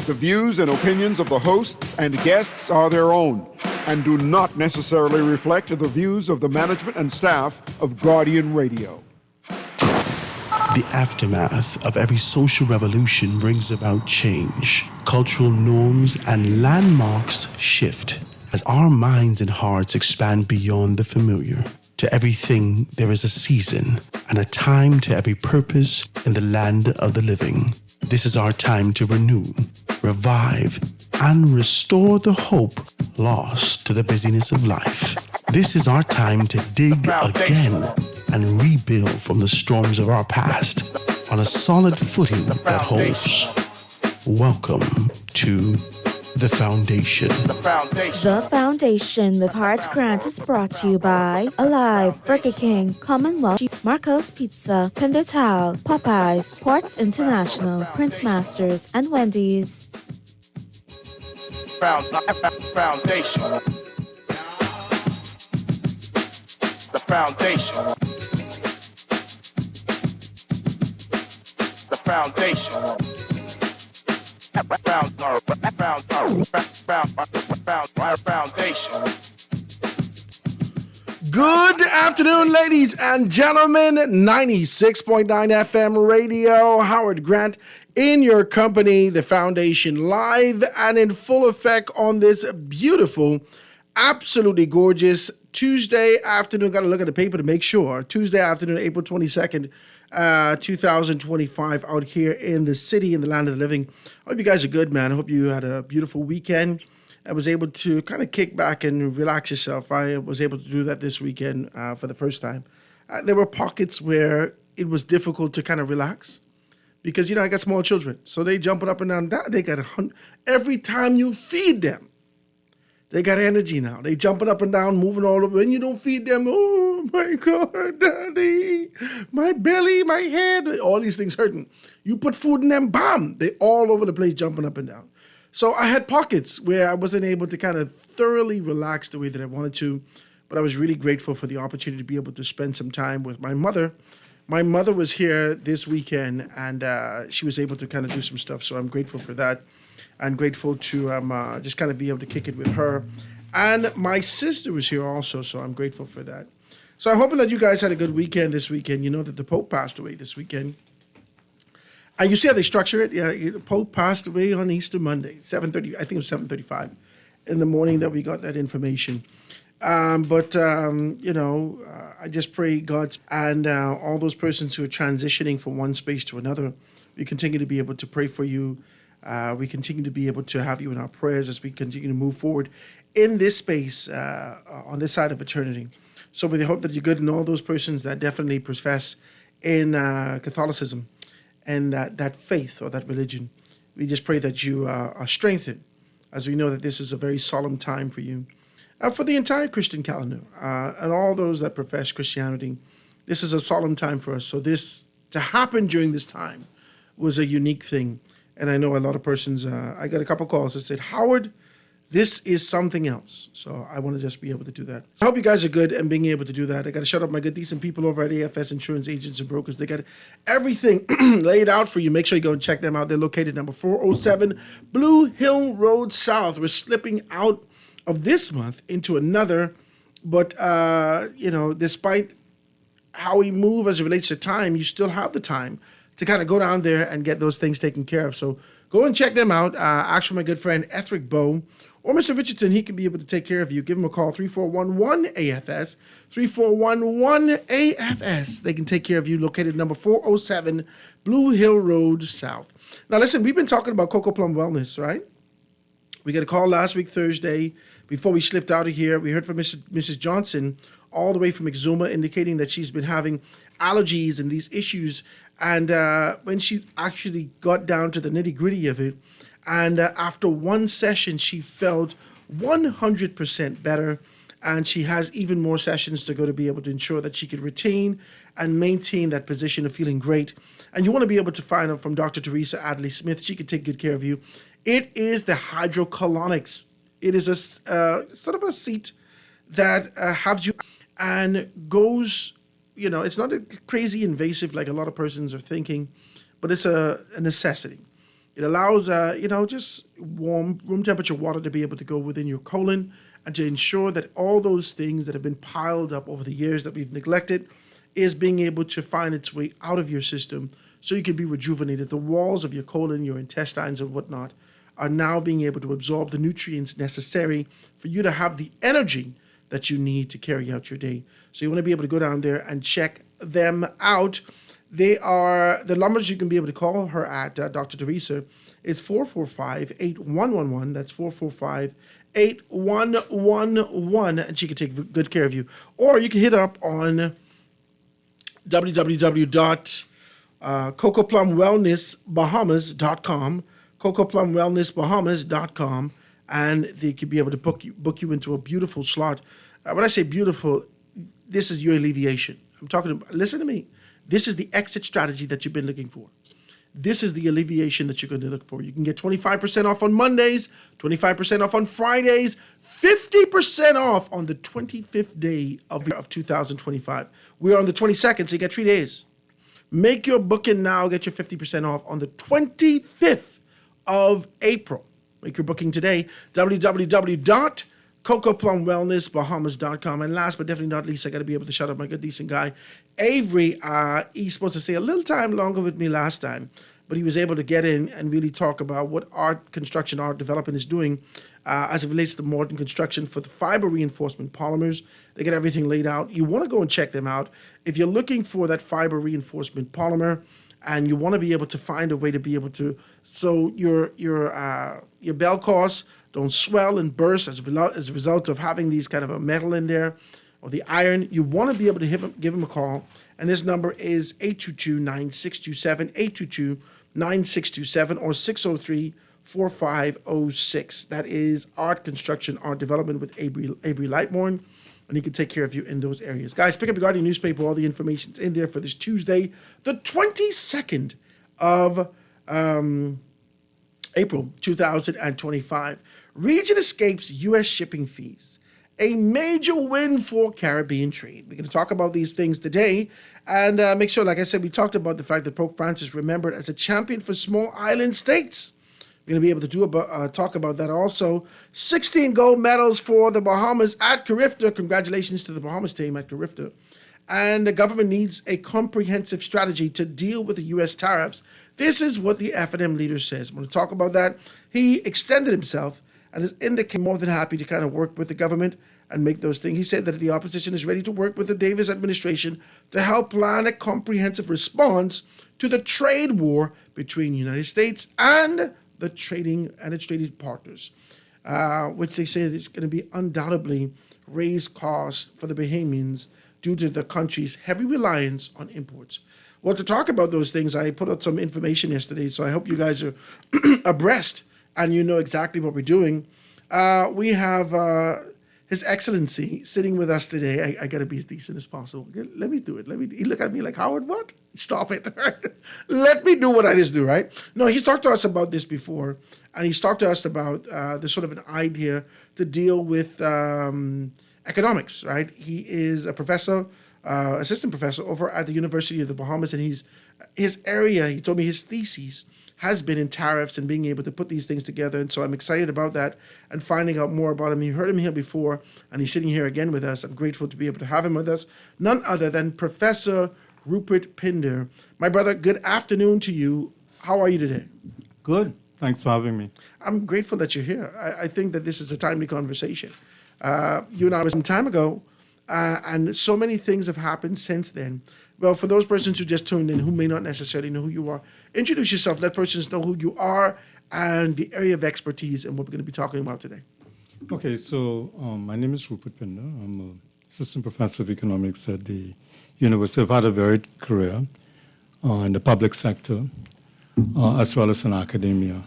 The views and opinions of the hosts and guests are their own and do not necessarily reflect the views of the management and staff of Guardian Radio. The aftermath of every social revolution brings about change. Cultural norms and landmarks shift as our minds and hearts expand beyond the familiar. To everything, there is a season and a time to every purpose in the land of the living. This is our time to renew, revive, and restore the hope lost to the busyness of life. This is our time to dig again and rebuild from the storms of our past on a solid footing that holds. Welcome to The Foundation. The Foundation with Heart Grant is brought to you by Alive, Burger King, Commonwealth, Marco's Pizza, Pendertal, Popeyes, Ports International, Printmasters, and Wendy's. Foundation. The Foundation. The Foundation. Foundation. Good afternoon, ladies and gentlemen. 96.9 FM radio. Howard Grant in your company. The Foundation live and in full effect on this beautiful, absolutely gorgeous Tuesday afternoon. Got to look at the paper to make sure. Tuesday afternoon, April 22nd, 2025 out here in the city, in the land of the living. I hope you guys are good, man. I hope you had a beautiful weekend. I was able to kind of kick back and relax yourself. I was able to do that this weekend for the first time. There were pockets where it was difficult to kind of relax because, I got small children. So they jumping up and down. They got every time you feed them, they got energy now. They jumping up and down, moving all over. And you don't feed them. Oh, my God, Daddy. My belly, my head. All these things hurting. You put food in them, bam. They all over the place jumping up and down. So I had pockets where I wasn't able to kind of thoroughly relax the way that I wanted to. But I was really grateful for the opportunity to be able to spend some time with my mother. My mother was here this weekend, and she was able to kind of do some stuff. So I'm grateful for that. I'm grateful to just kind of be able to kick it with her. And my sister was here also, so I'm grateful for that. So I'm hoping that you guys had a good weekend this weekend. You know that the Pope passed away this weekend. And you see how they structure it? Yeah, the Pope passed away on Easter Monday, 7:30. I think it was 7:35 in the morning that we got that information. I just pray God's and all those persons who are transitioning from one space to another, we continue to be able to pray for you. We continue to be able to have you in our prayers as we continue to move forward in this space on this side of eternity. So we hope that you're good, and all those persons that definitely profess in Catholicism and that faith or that religion. We just pray that you are strengthened, as we know that this is a very solemn time for you. For the entire Christian calendar and all those that profess Christianity, this is a solemn time for us. So this to happen during this time was a unique thing. And I know a lot of persons, I got a couple calls that said, Howard, this is something else. So I want to just be able to do that. I hope you guys are good and being able to do that. I got to shout out my good, decent people over at AFS Insurance Agents and Brokers. They got everything laid out for you. Make sure you go and check them out. They're located number 407 Blue Hill Road South. We're slipping out of this month into another. But, despite how we move as it relates to time, you still have the time to kind of go down there and get those things taken care of. So go and check them out. Actually, my good friend Ethric Bowe or Mr. Richardson, he can be able to take care of you. Give him a call, 3411-AFS, 3411-AFS. They can take care of you, located number 407 Blue Hill Road South. Now, listen, we've been talking about Coco Plum Wellness, right? We got a call last week, Thursday, before we slipped out of here. We heard from Mrs. Johnson all the way from Exuma, indicating that she's been having allergies and these issues. And when she actually got down to the nitty-gritty of it, and after one session, she felt 100% better. And she has even more sessions to go to be able to ensure that she could retain and maintain that position of feeling great. And you want to be able to find out from Dr. Teresa Adley Smith. She can take good care of you. It is the hydrocolonics. It is a sort of a seat that has you and goes, it's not a crazy invasive like a lot of persons are thinking, but it's a necessity. It allows, just warm room temperature water to be able to go within your colon and to ensure that all those things that have been piled up over the years that we've neglected is being able to find its way out of your system so you can be rejuvenated. The walls of your colon, your intestines, and whatnot are now being able to absorb the nutrients necessary for you to have the energy that you need to carry out your day. So you want to be able to go down there and check them out. They are the numbers you can be able to call her at, Dr. Teresa. It's 445-8111. That's 445-8111, and she can take good care of you. Or you can hit up on www.cocoplumwellnessbahamas.com, cocoplumwellnessbahamas.com, and they could be able to book you into a beautiful slot. When I say beautiful, this is your alleviation. I'm talking about, listen to me. This is the exit strategy that you've been looking for. This is the alleviation that you're going to look for. You can get 25% off on Mondays, 25% off on Fridays, 50% off on the 25th day of 2025. We're on the 22nd, so you get 3 days. Make your booking now. Get your 50% off on the 25th of April. Make your booking today. www.cocoplumwellnessbahamas.com. And last but definitely not least, I got to be able to shout out my good, decent guy, Avery. He's supposed to stay a little time longer with me last time, but he was able to get in and really talk about what art development is doing as it relates to modern construction for the fiber reinforcement polymers. They get everything laid out. You want to go and check them out. If you're looking for that fiber reinforcement polymer and you want to be able to find a way to be able to, so your bell costs don't swell and burst as a result of having these kind of a metal in there or the iron, you want to be able to give him a call. And this number is 822-9627, 822-9627, or 603-4506. That is Art Construction, Art Development with Avery Lightmorn, and he can take care of you in those areas. Guys, pick up your Guardian newspaper. All the information's in there for this Tuesday, the 22nd of April 2025. Region escapes U.S. shipping fees. A major win for Caribbean trade. We're going to talk about these things today and make sure, like I said, we talked about the fact that Pope Francis remembered as a champion for small island states. We're going to be able to talk about that also. 16 gold medals for the Bahamas at Carifta. Congratulations to the Bahamas team at Carifta. And the government needs a comprehensive strategy to deal with the U.S. tariffs. This is what the F&M leader says. I'm going to talk about that. He extended himself and is indicating more than happy to kind of work with the government and make those things. He said that the opposition is ready to work with the Davis administration to help plan a comprehensive response to the trade war between the United States and the trading partners, which they say is going to be undoubtedly raise costs for the Bahamians due to the country's heavy reliance on imports. Well, to talk about those things, I put out some information yesterday, so I hope you guys are abreast and you know exactly what we're doing. We have His Excellency sitting with us today. I got to be as decent as possible. Let me do it. He look at me like, Howard, what? Stop it. Let me do what I just do, right? No, he's talked to us about this before, and he's talked to us about the sort of an idea to deal with economics, right? He is a professor, assistant professor over at the University of the Bahamas, and he told me his thesis has been in tariffs and being able to put these things together. And so I'm excited about that and finding out more about him. You heard him here before, and he's sitting here again with us. I'm grateful to be able to have him with us. None other than Professor Rupert Pinder. My brother, good afternoon to you. How are you today? Good. Thanks for having me. I'm grateful that you're here. I think that this is a timely conversation. You and I was some time ago, and so many things have happened since then. Well, for those persons who just tuned in who may not necessarily know who you are, introduce yourself, let persons know who you are and the area of expertise and what we're going to be talking about today. Okay, so my name is Rupert Pinder. I'm an assistant professor of economics at the university. I've had a varied career in the public sector as well as in academia.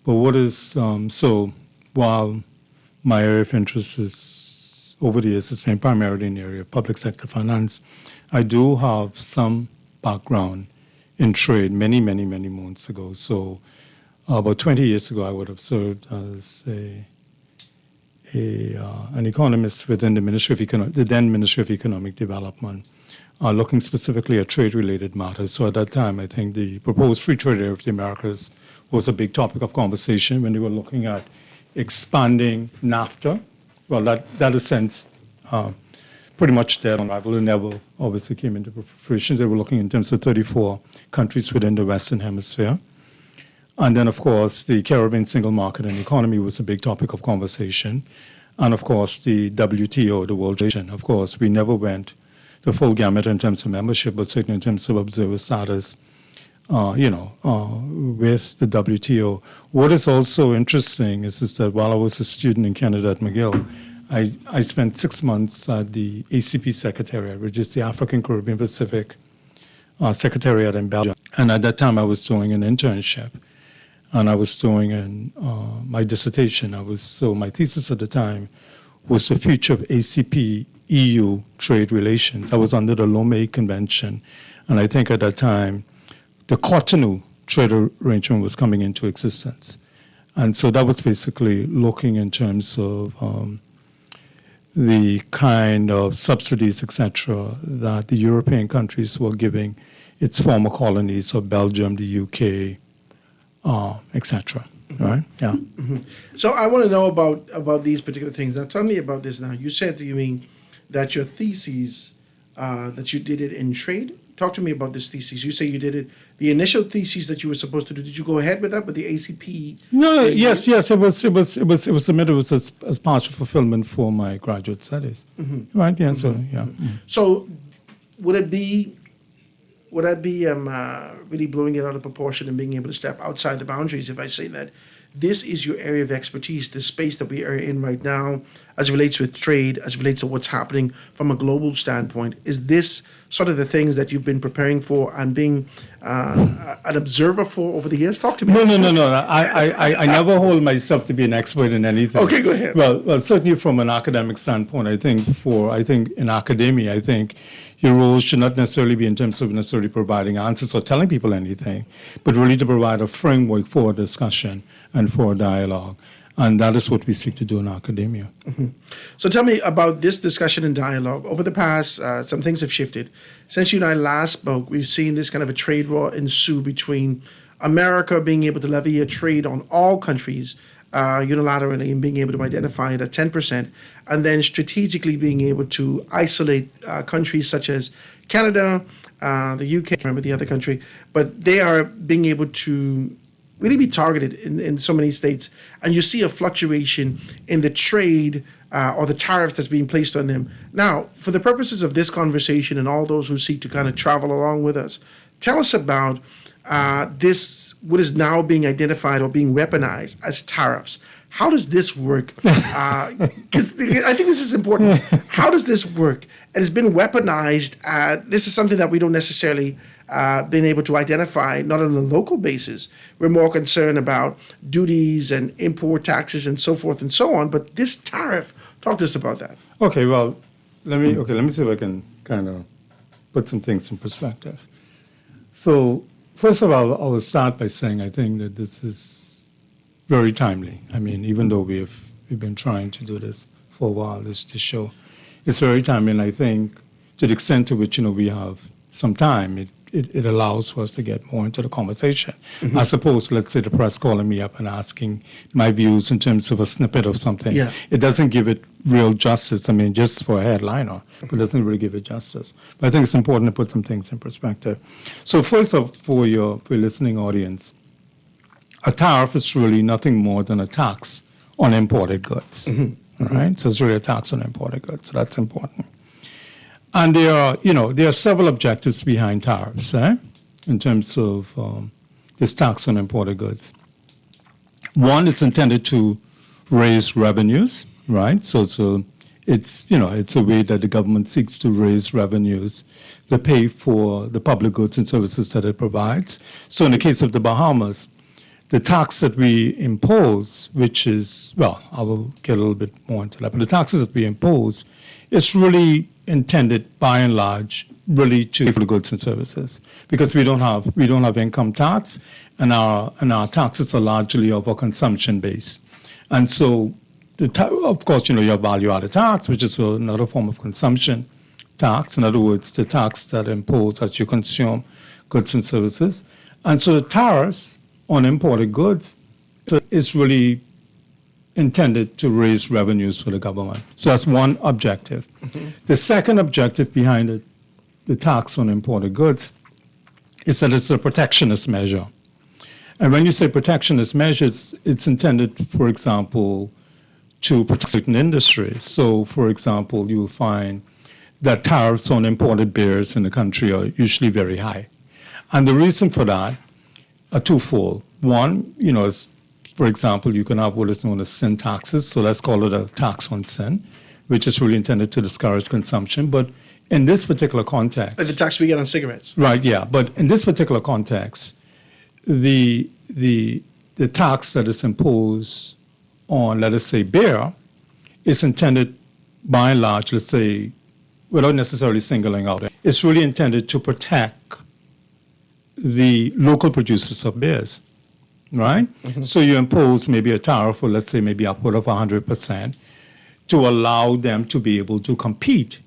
But so while my area of interest is, over the years, has been primarily in the area of public sector finance, I do have some background in trade many months ago. So about 20 years ago, I would have served as a an economist within the then Ministry of Economic Development, looking specifically at trade-related matters. So at that time, I think the proposed free trade area of the Americas was a big topic of conversation when they were looking at expanding NAFTA. Well, that is since pretty much dead on arrival. It never obviously came into fruition. They were looking in terms of 34 countries within the Western Hemisphere. And then, of course, the Caribbean single market and economy was a big topic of conversation. And, of course, the WTO, the World Trade Organization. Of course, we never went the full gamut in terms of membership, but certainly in terms of observer status, with the WTO. What is also interesting is that while I was a student in Canada at McGill, I spent 6 months at the ACP Secretariat, which is the African Caribbean Pacific Secretariat in Belgium. And at that time, I was doing an internship. And I was doing my dissertation. My thesis at the time was the future of ACP-EU trade relations. I was under the Lomé Convention, and I think at that time, the Cotonou trade arrangement was coming into existence. And so that was basically looking in terms of the kind of subsidies, et cetera, that the European countries were giving its former colonies of Belgium, the UK, etc. Right? Yeah. Mm-hmm. So I want to know about these particular things. Now, tell me about this. Now, you said you mean that your thesis that you did it in trade. Talk to me about this thesis. You say you did it. The initial thesis that you were supposed to do. Did you go ahead with that with the ACP? No. Yes. It was submitted as partial fulfillment for my graduate studies. Mm-hmm. Right. Yeah. So yeah. Mm-hmm. So would I be really blowing it out of proportion and being able to step outside the boundaries if I say that this is your area of expertise, the space that we are in right now, as it relates with trade, as it relates to what's happening from a global standpoint? Is this sort of the things that you've been preparing for and being an observer for over the years? Talk to me. No. I never hold myself to be an expert in anything. Okay, go ahead. Well, certainly from an academic standpoint, I think in academia, I think your role should not necessarily be in terms of necessarily providing answers or telling people anything, but really to provide a framework for discussion and for dialogue. And that is what we seek to do in academia. Mm-hmm. So tell me about this discussion and dialogue. Over the past, some things have shifted. Since you and I last spoke, we've seen this kind of a trade war ensue between America being able to levy a trade on all countries unilaterally and being able to identify it at 10%, and then strategically being able to isolate countries such as Canada, the UK, I remember the other country, but they are being able to really be targeted in so many states, and you see a fluctuation in the trade or the tariffs that's being placed on them. Now, for the purposes of this conversation and all those who seek to kind of travel along with us, tell us about what is now being identified or being weaponized as tariffs. How does this work? Because I think this is important. How does this work? It has been weaponized. This is something that we don't necessarily been able to identify, not on a local basis. We're more concerned about duties and import taxes and so forth and so on. But this tariff, talk to us about that. Okay, well, let me see if I can kind of put some things in perspective. So, first of all, I will start by saying I think that this is very timely. I mean, even though we've been trying to do this for a while, this show, it's very timely. And I think to the extent to which we have some time, it allows for us to get more into the conversation. Mm-hmm. I suppose, let's say, the press calling me up and asking my views in terms of a snippet of something. Yeah. It doesn't give it real justice. I mean, just for a headliner, but it doesn't really give it justice. But I think it's important to put some things in perspective. So first off, for your listening audience, a tariff is really nothing more than a tax on imported goods. Mm-hmm. All right? So it's really a tax on imported goods. So that's important. And there are several objectives behind tariffs, in terms of this tax on imported goods. One, it's intended to raise revenues, right? So it's a way that the government seeks to raise revenues to pay for the public goods and services that it provides. So in the case of the Bahamas, the tax that we impose, which is, well, I will get a little bit more into that, but the taxes that we impose is really intended, by and large, really to pay for the goods and services, because we don't have income tax, and our taxes are largely of a consumption base, and so of course, you have value-added tax, which is another form of consumption tax. In other words, the tax that imposed as you consume goods and services. And so the tariffs on imported goods is really intended to raise revenues for the government. So that's one objective. The second objective behind the tax on imported goods is that it's a protectionist measure. And when you say protectionist measures, it's intended, for example, to protect certain industries. So, for example, you'll find that tariffs on imported beers in the country are usually very high. And the reason for that are twofold. One, is, for example, you can have what is known as sin taxes. So let's call it a tax on sin, which is really intended to discourage consumption. But in this particular context... Like the tax we get on cigarettes. Right, yeah. But in this particular context, the tax that is imposed on, let us say, beer is intended by and large, let's say, without necessarily singling out, it's really intended to protect the local producers of beers, right? So you impose maybe a tariff, or let's say maybe upward of 100%, to allow them to be able to compete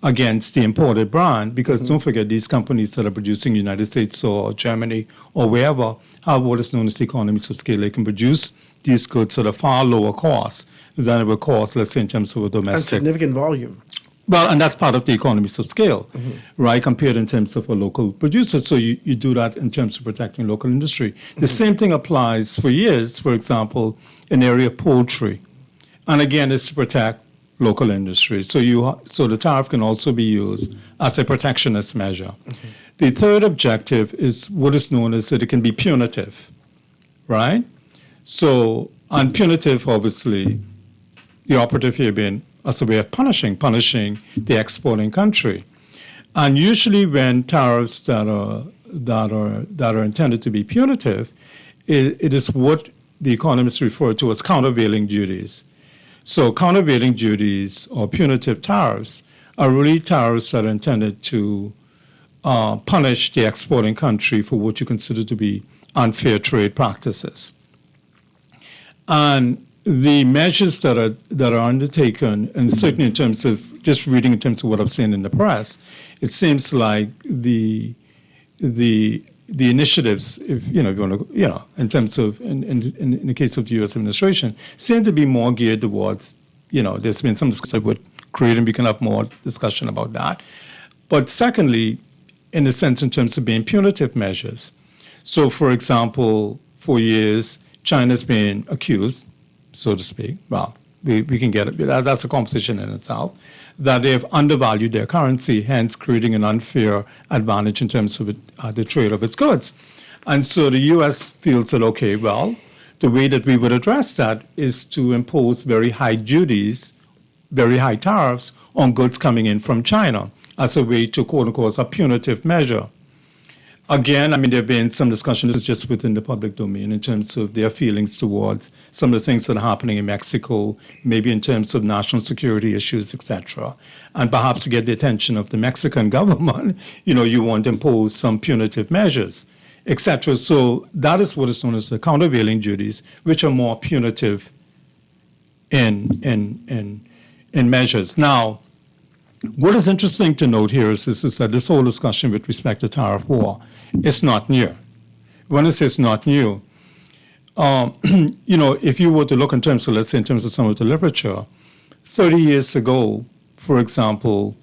against the imported brand, because don't forget, these companies that are producing in the United States or Germany or wherever have what is known as the economies of scale. They can produce these goods at a far lower cost than it would cost, let's say, in terms of a domestic. And significant volume. Well, and that's part of the economies of scale, right, compared in terms of a local producer. So you do that in terms of protecting local industry. The same thing applies for years, for example, in the area of poultry. And again, it's to protect local industry. So the tariff can also be used as a protectionist measure. The third objective is what is known as that it can be punitive, right? So, and punitive, obviously, the operative here being as a way of punishing the exporting country. And usually when tariffs that are intended to be punitive, it is what the economists refer to as countervailing duties. So countervailing duties or punitive tariffs are really tariffs that are intended to punish the exporting country for what you consider to be unfair trade practices. And the measures that are undertaken, and certainly in terms of just reading in terms of what I've seen in the press, it seems like the initiatives, if you want to, in terms of in the case of the U.S. administration, seem to be more geared towards, there's been some discussion with creating. We can have more discussion about that. But secondly, in a sense, in terms of being punitive measures. So, for example, for years, China's been accused, so to speak, well, we can get it, that's a conversation in itself, that they've undervalued their currency, hence creating an unfair advantage in terms of the trade of its goods. And so the U.S. feels that, okay, well, the way that we would address that is to impose very high duties, very high tariffs on goods coming in from China as a way to, quote unquote, a punitive measure. Again, there have been some discussion, this is just within the public domain, in terms of their feelings towards some of the things that are happening in Mexico, maybe in terms of national security issues, etc. And perhaps to get the attention of the Mexican government, you want to impose some punitive measures, etc. So that is what is known as the countervailing duties, which are more punitive in measures. Now, what is interesting to note here is that this whole discussion with respect to tariff war is not new. When I say it's not new, if you were to look in terms of, let's say, in terms of some of the literature, 30 years ago, for example,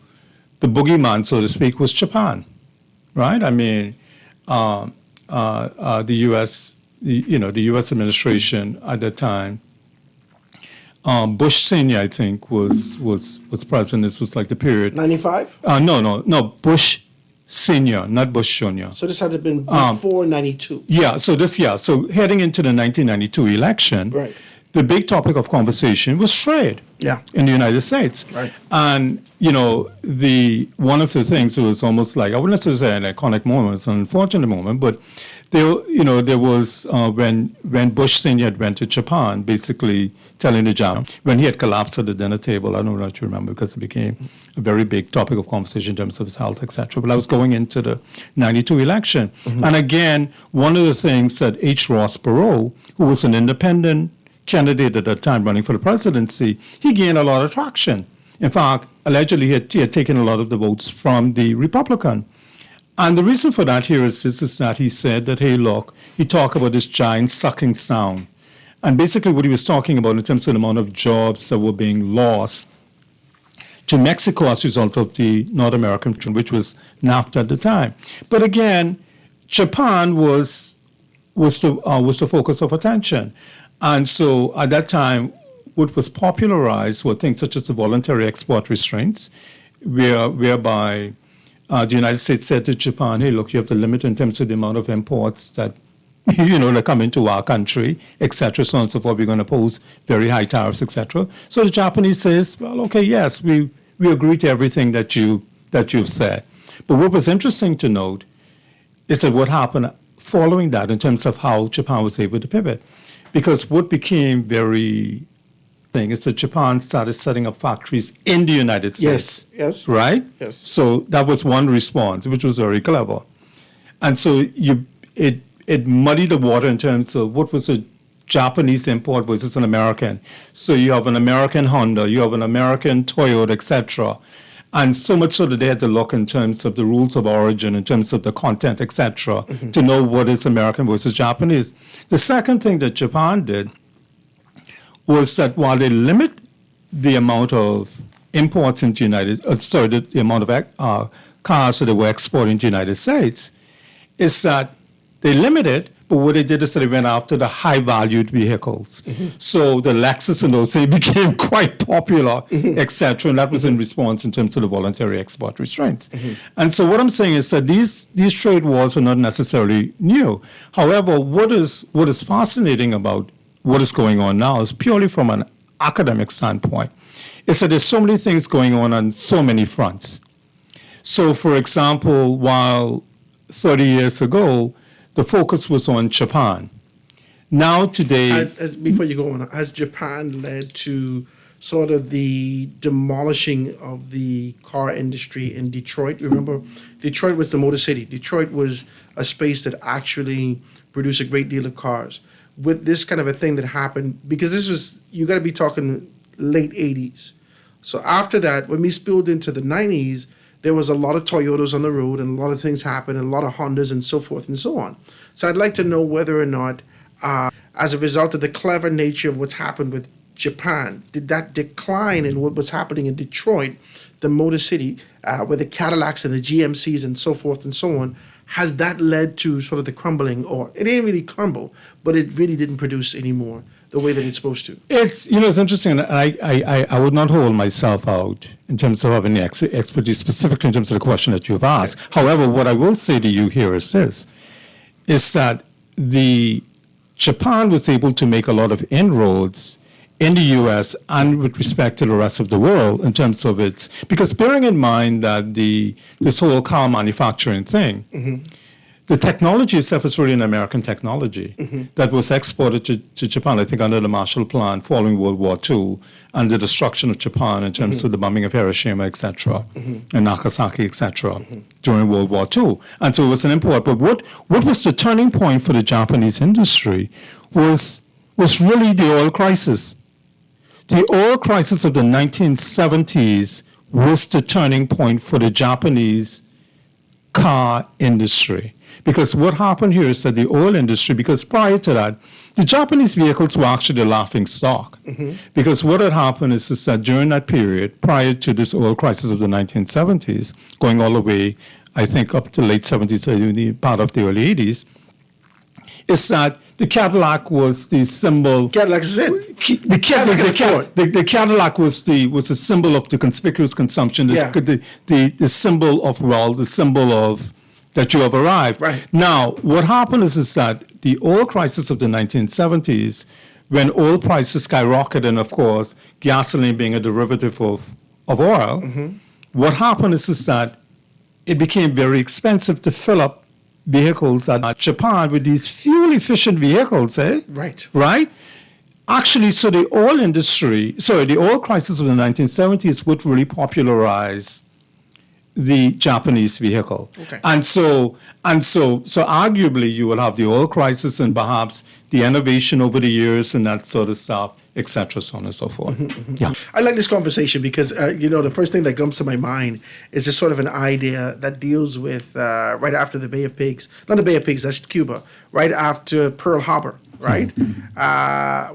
the boogeyman, so to speak, was Japan, right? The U.S., the U.S. administration at that time, Bush Senior, I think, was president. This was like the period. 95? No. Bush Senior, not Bush Junior. So this had to have been before 92. Yeah. So heading into the 1992 election, right, the big topic of conversation was trade. Yeah. In the United States. Right. And one of the things, it was almost like, I wouldn't necessarily say an iconic moment, it's an unfortunate moment, but there was when Bush Senior went to Japan, basically telling the Japan, when he had collapsed at the dinner table, I don't know if you remember, because it became a very big topic of conversation in terms of his health, etc. But I was going into the 92 election. And again, one of the things that H. Ross Perot, who was an independent candidate at that time running for the presidency, he gained a lot of traction. In fact, allegedly, he had taken a lot of the votes from the Republican. And the reason for that here is that he said that, hey, look, he talked about this giant sucking sound. And basically what he was talking about in terms of the amount of jobs that were being lost to Mexico as a result of the North American, which was NAFTA at the time. But again, Japan was the focus of attention. And so at that time, what was popularized were things such as the voluntary export restraints, whereby the United States said to Japan, hey, look, you have to limit in terms of the amount of imports that that come into our country, etc., so on and so forth. We're going to pose very high tariffs, etc. So the Japanese says, well, okay, yes, we agree to everything that you've said. But what was interesting to note is that what happened following that in terms of how Japan was able to pivot. Because what became very thing is that Japan started setting up factories in the United States. Yes. Right? Yes. So that was one response, which was very clever. And so it muddied the water in terms of what was a Japanese import versus an American. So you have an American Honda, you have an American Toyota, etc. And so much so that they had to look in terms of the rules of origin, in terms of the content, etc., to know what is American versus Japanese. The second thing that Japan did was that while they limit the amount of imports into the amount of cars that they were exporting to the United States, is that they limited, but what they did is that they went after the high-valued vehicles. So the Lexus and those things became quite popular, etc., and that was in response in terms of the voluntary export restraints. And so what I'm saying is that these trade wars are not necessarily new. However, what is fascinating about what is going on now is purely from an academic standpoint, is that there's so many things going on so many fronts. So, for example, while 30 years ago, the focus was on Japan. Now today... Before you go on, has Japan led to sort of the demolishing of the car industry in Detroit? Remember, Detroit was the Motor City. Detroit was a space that actually produced a great deal of cars. With this kind of a thing that happened, because this was, you got to be talking late 80s. So after that, when we spilled into the 90s, there was a lot of Toyotas on the road and a lot of things happened and a lot of Hondas and so forth and so on. So I'd like to know whether or not, as a result of the clever nature of what's happened with Japan, did that decline in what was happening in Detroit, the Motor City, with the Cadillacs and the GMCs and so forth and so on, has that led to sort of the crumbling, or it didn't really crumble, but it really didn't produce anymore the way that it's supposed to? It's interesting, and I would not hold myself out in terms of having expertise specifically in terms of the question that you've asked. However, what I will say to you here is this, is that Japan was able to make a lot of inroads in the U.S. and with respect to the rest of the world in terms of because bearing in mind that this whole car manufacturing thing, the technology itself is really an American technology that was exported to Japan, I think, under the Marshall Plan following World War II and the destruction of Japan in terms of the bombing of Hiroshima, etc., and Nagasaki, etc., during World War II. And so it was an import. But what was the turning point for the Japanese industry was really the oil crisis. The oil crisis of the 1970s was the turning point for the Japanese car industry. Because what happened here is that the oil industry, because prior to that, the Japanese vehicles were actually the laughing stock. Because what had happened is that during that period, prior to this oil crisis of the 1970s, going all the way, I think, up to late 70s, part of the early 80s, is that the Cadillac was the symbol. Cadillac is it. The Cadillac was the symbol of the conspicuous consumption. The symbol of wealth, the symbol of that you have arrived. Right. Now, what happened is that the oil crisis of the 1970s, when oil prices skyrocketed, and of course, gasoline being a derivative of oil, what happened is that it became very expensive to fill up vehicles at Japan with these fuel-efficient vehicles, Right. Right? Actually, so the oil crisis of the 1970s would really popularize the Japanese vehicle. Okay. And so arguably you will have the oil crisis and perhaps the innovation over the years and that sort of stuff, et cetera, so on and so forth. Yeah. I like this conversation because, the first thing that comes to my mind is just sort of an idea that deals with right after the Bay of Pigs, not the Bay of Pigs, that's Cuba, right after Pearl Harbor, right?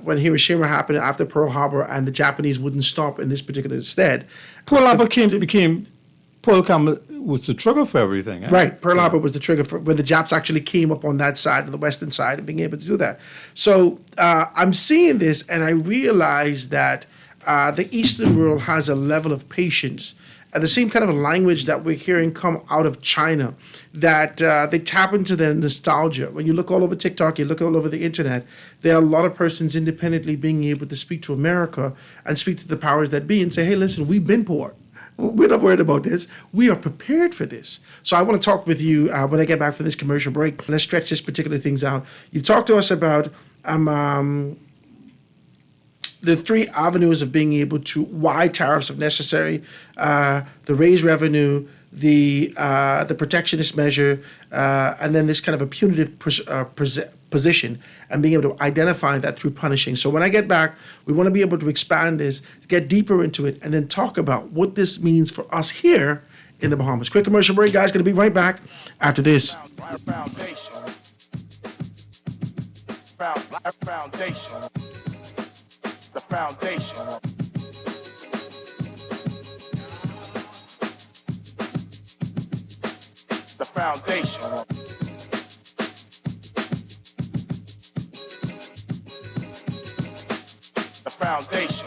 When Hiroshima happened after Pearl Harbor and the Japanese wouldn't stop in this particular stead. Pearl Harbor Pearl Harbor was the trigger for everything. Eh? Right. Pearl Harbor was the trigger for when the Japs actually came up on that side, on the western side, and being able to do that. So I'm seeing this, and I realize that the Eastern world has a level of patience and the same kind of language that we're hearing come out of China, that they tap into their nostalgia. When you look all over TikTok, you look all over the internet, there are a lot of persons independently being able to speak to America and speak to the powers that be and say, hey, listen, we've been poor. We're not worried about this. We are prepared for this. So I want to talk with you when I get back from this commercial break. Let's stretch this particular things out. You've talked to us about the three avenues of being able to, why tariffs are necessary, the raised revenue, the protectionist measure, and then this kind of a punitive position, and being able to identify that through punishing. So when I get back, we want to be able to expand this, get deeper into it, and then talk about what this means for us here in the Bahamas. Quick commercial break, guys. Going to be right back after this. Foundation. Foundation. The foundation. The foundation. The foundation.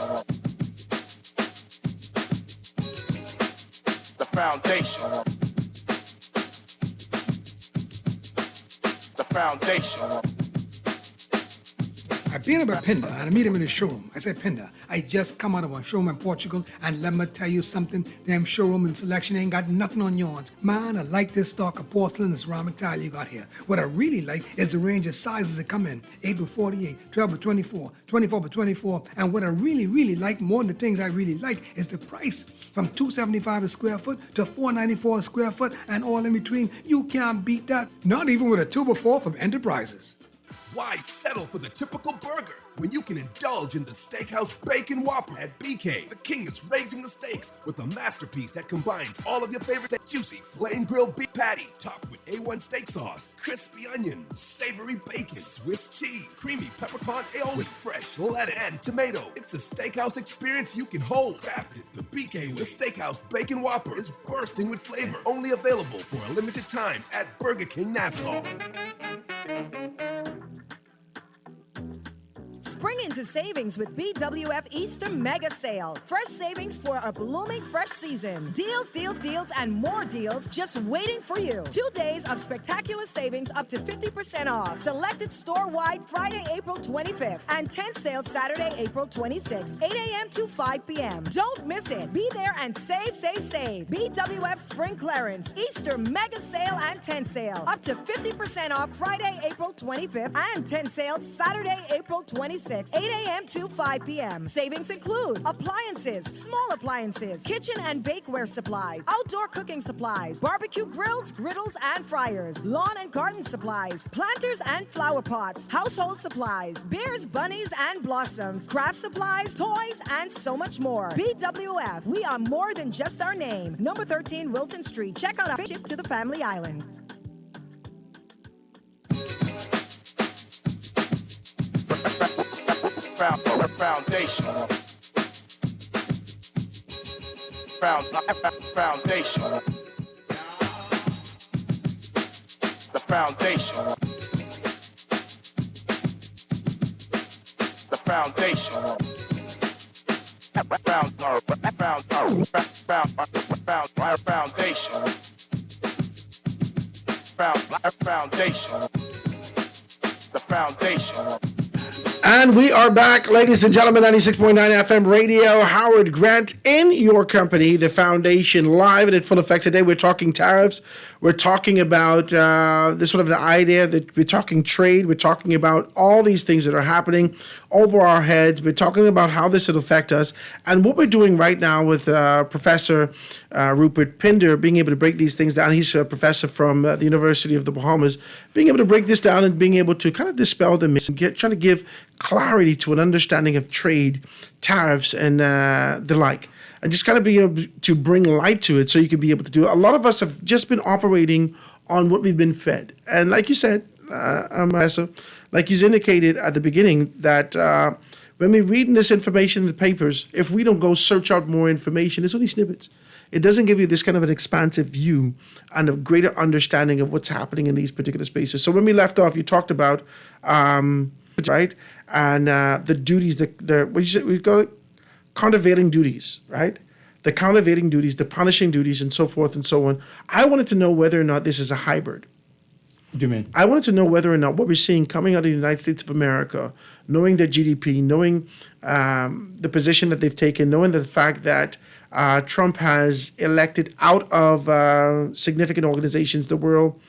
The foundation. The foundation. I've been about Penda and I meet him in the showroom. I said, Penda, I just come out of a showroom in Portugal, and let me tell you something, damn showroom and selection ain't got nothing on yours. Man, I like this stock of porcelain and ceramic tile you got here. What I really like is the range of sizes that come in, 8 by 48, 12 by 24, 24 by 24, and what I really, really like more than the things I really like is the price. From $275 a square foot to $494 a square foot and all in between. You can't beat that, not even with a 2x4 from Enterprises. Why settle for the typical burger when you can indulge in the Steakhouse Bacon Whopper at BK? The king is raising the stakes with a masterpiece that combines all of your favorites: juicy flame grilled beef patty topped with A1 steak sauce, crispy onion, savory bacon, Swiss cheese, creamy peppercorn aioli with fresh lettuce and tomato. It's a steakhouse experience you can hold. Crafted the BK way. The Steakhouse Bacon Whopper is bursting with flavor. Only available for a limited time at Burger King Nassau. Spring into savings with BWF Easter Mega Sale. Fresh savings for a blooming fresh season. Deals, deals, deals, and more deals just waiting for you. 2 days of spectacular savings up to 50% off. Selected store-wide Friday, April 25th, and 10 sales Saturday, April 26th, 8 a.m. to 5 p.m. Don't miss it. Be there and save, save, save. BWF Spring Clearance, Easter Mega Sale and 10 sale. Up to 50% off Friday, April 25th, and 10 sales Saturday, April 26th. 8 a.m. to 5 p.m. Savings include appliances, small appliances, kitchen and bakeware supplies, outdoor cooking supplies, barbecue grills, griddles, and fryers, lawn and garden supplies, planters and flower pots, household supplies, bears, bunnies, and blossoms, craft supplies, toys, and so much more. BWF, we are more than just our name. Number 13 Wilton Street. Check out our ship to the Family Island. Foundation. Foundation. The foundation. The foundation. Foundation. The foundation. And we are back, ladies and gentlemen, 96.9 FM radio. Howard Grant in your company, the foundation, live and in full effect. Today we're talking tariffs. We're talking about this sort of an idea that we're talking trade. We're talking about all these things that are happening over our heads. We're talking about how this will affect us. And what we're doing right now with Professor Rupert Pinder, being able to break these things down. He's a professor from the University of the Bahamas, being able to break this down and being able to kind of dispel the myths and trying to give clarity to an understanding of trade, tariffs, and the like. And just kind of be able to bring light to it so you can be able to do it. A lot of us have just been operating on what we've been fed. And like you said, like he's indicated at the beginning, that when we're reading this information in the papers, if we don't go search out more information, it's only snippets. It doesn't give you this kind of an expansive view and a greater understanding of what's happening in these particular spaces. So when we left off, you talked about, right, and the duties, what you said, we've got countervailing duties, right? The countervailing duties, the punishing duties, and so forth and so on. I wanted to know whether or not this is a hybrid. What do you mean? I wanted to know whether or not what we're seeing coming out of the United States of America, knowing their GDP, knowing the position that they've taken, knowing the fact that Trump has elected out of significant organizations, the World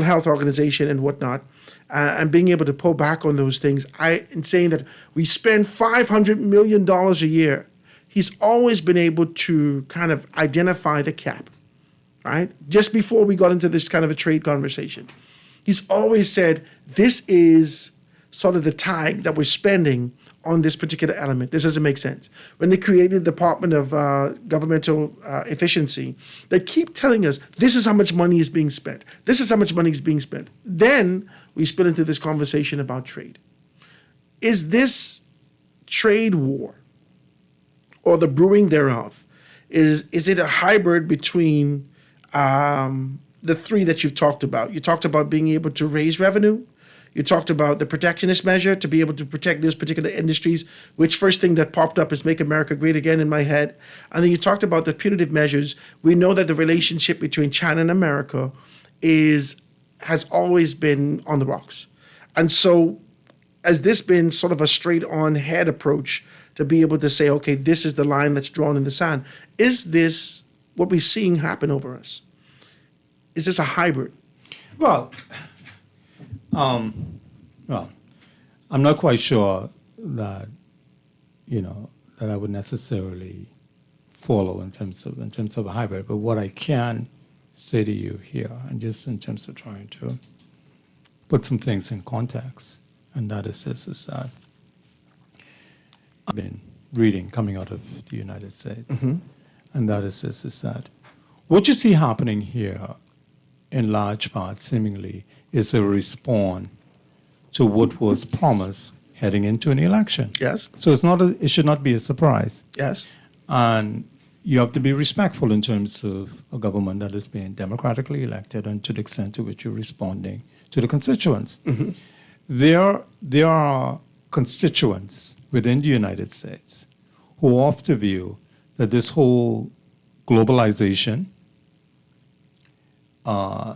Health Organization and whatnot, and being able to pull back on those things, and saying that we spend $500 million a year, he's always been able to kind of identify the cap, right? Just before we got into this kind of a trade conversation, he's always said, this is sort of the time that we're spending on this particular element. This doesn't make sense. When they created the Department of Governmental Efficiency, they keep telling us this is how much money is being spent. This is how much money is being spent. Then we spill into this conversation about trade. Is this trade war, or the brewing thereof, is it a hybrid between the three that you've talked about? You talked about being able to raise revenue. You talked about the protectionist measure to be able to protect those particular industries, which first thing that popped up is Make America Great Again in my head. And then you talked about the punitive measures. We know that the relationship between China and America has always been on the rocks. And so has this been sort of a straight on head approach to be able to say, okay, this is the line that's drawn in the sand? Is this what we're seeing happen over us? Is this a hybrid? Well, I'm not quite sure that, that I would necessarily follow in terms of a hybrid. But what I can say to you here, and just in terms of trying to put some things in context, and that is that I've been reading coming out of the United States, and that is that what you see happening here, in large part, seemingly, is a response to what was promised heading into an election. Yes. So it should not be a surprise. Yes. And you have to be respectful in terms of a government that is being democratically elected, and to the extent to which you're responding to the constituents. Mm-hmm. There are constituents within the United States who are of the view that this whole globalization,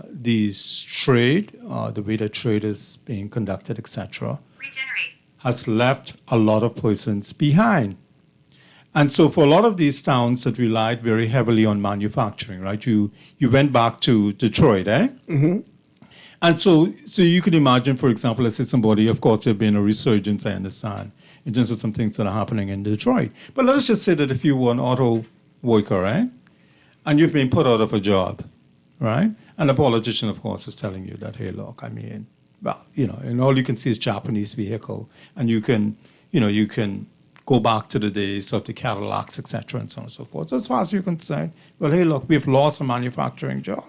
these trade, the way that trade is being conducted, etc., has left a lot of persons behind. And so for a lot of these towns that relied very heavily on manufacturing, right? You went back to Detroit, eh? Mm-hmm. And so you can imagine, for example, let's say somebody, of course, there's been a resurgence, I understand, in terms of some things that are happening in Detroit. But let's just say that if you were an auto worker, right? And you've been put out of a job, right? And the politician, of course, is telling you that, hey, look, I mean, well, and all you can see is Japanese vehicle, and you can go back to the days of the Cadillacs, et cetera, and so on and so forth. So as far as you're concerned, well, hey, look, we've lost a manufacturing job.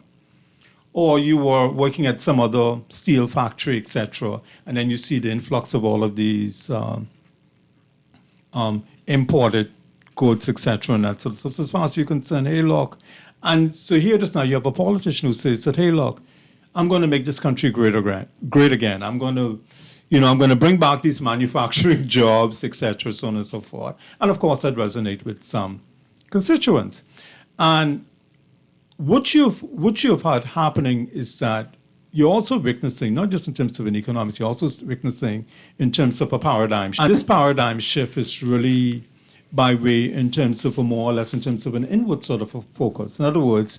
Or you were working at some other steel factory, et cetera, and then you see the influx of all of these imported goods, et cetera, and that sort of stuff. So as far as you're concerned, hey, look, and so here just now you have a politician who says that, hey, look, I'm going to make this country great again. I'm going to bring back these manufacturing jobs, et cetera, so on and so forth. And of course, that resonates with some constituents. And what you've had happening is that you're also witnessing, not just in terms of an economics, you're also witnessing in terms of a paradigm shift. And this paradigm shift is really by way in terms of more or less in terms of an inward sort of a focus. In other words,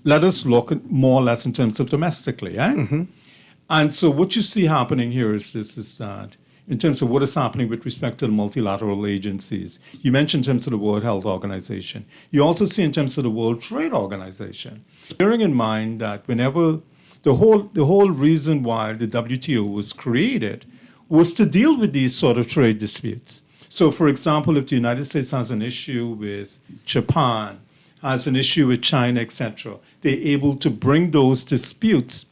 let us look at more or less in terms of domestically. And so what you see happening here is that in terms of what is happening with respect to the multilateral agencies. You mentioned in terms of the World Health Organization. You also see in terms of the World Trade Organization. Bearing in mind that whenever the whole reason why the WTO was created was to deal with these sort of trade disputes. So, for example, if the United States has an issue with Japan, has an issue with China, etc., they're able to bring those disputes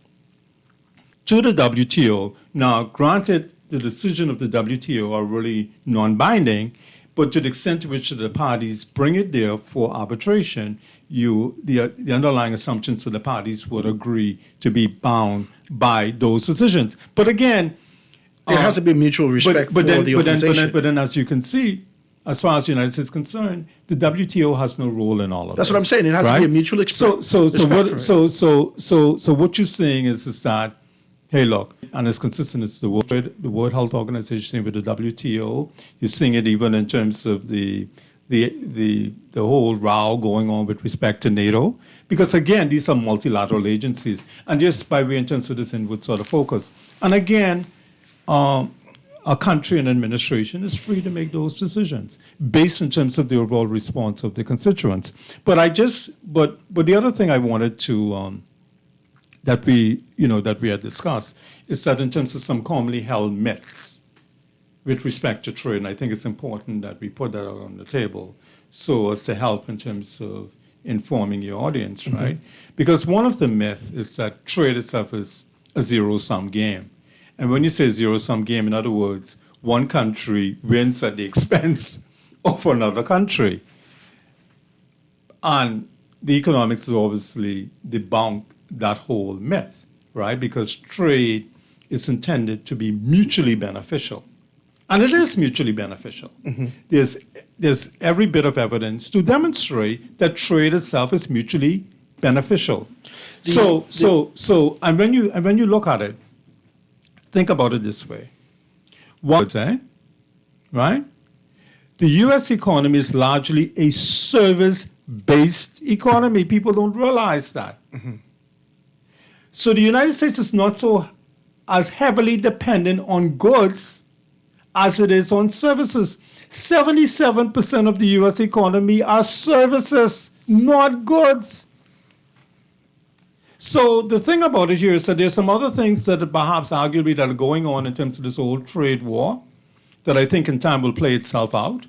to the WTO. Now, granted, the decision of the WTO are really non-binding, but to the extent to which the parties bring it there for arbitration, the underlying assumptions of the parties would agree to be bound by those decisions. But again, there has to be mutual respect for the organization. But then, as you can see, as far as the United States is concerned, the WTO has no role in all of That's this. what I'm saying. It has to be a mutual respect. So what you're saying is that, hey, look, and it's consistent. It's the World Health Organization with the WTO. You're seeing it even in terms of the whole row going on with respect to NATO, because again, these are multilateral agencies, and just by way in terms of this inward sort of focus. And again, a country and administration is free to make those decisions based in terms of the overall response of the constituents. But the other thing I wanted to that we had discussed is that in terms of some commonly held myths with respect to trade, and I think it's important that we put that out on the table so as to help in terms of informing your audience, right? Because one of the myths is that trade itself is a zero-sum game. And when you say zero-sum game, in other words, one country wins at the expense of another country. And the economics is obviously debunk that whole myth, right? Because trade is intended to be mutually beneficial. And it is mutually beneficial. There's every bit of evidence to demonstrate that trade itself is mutually beneficial. And when you look at it, think about it this way. Right? The U.S. economy is largely a service-based economy. People don't realize that. So the United States is not so as heavily dependent on goods as it is on services. 77% of the U.S. economy are services, not goods. So the thing about it here is that there's some other things that perhaps arguably that are going on in terms of this whole trade war that I think in time will play itself out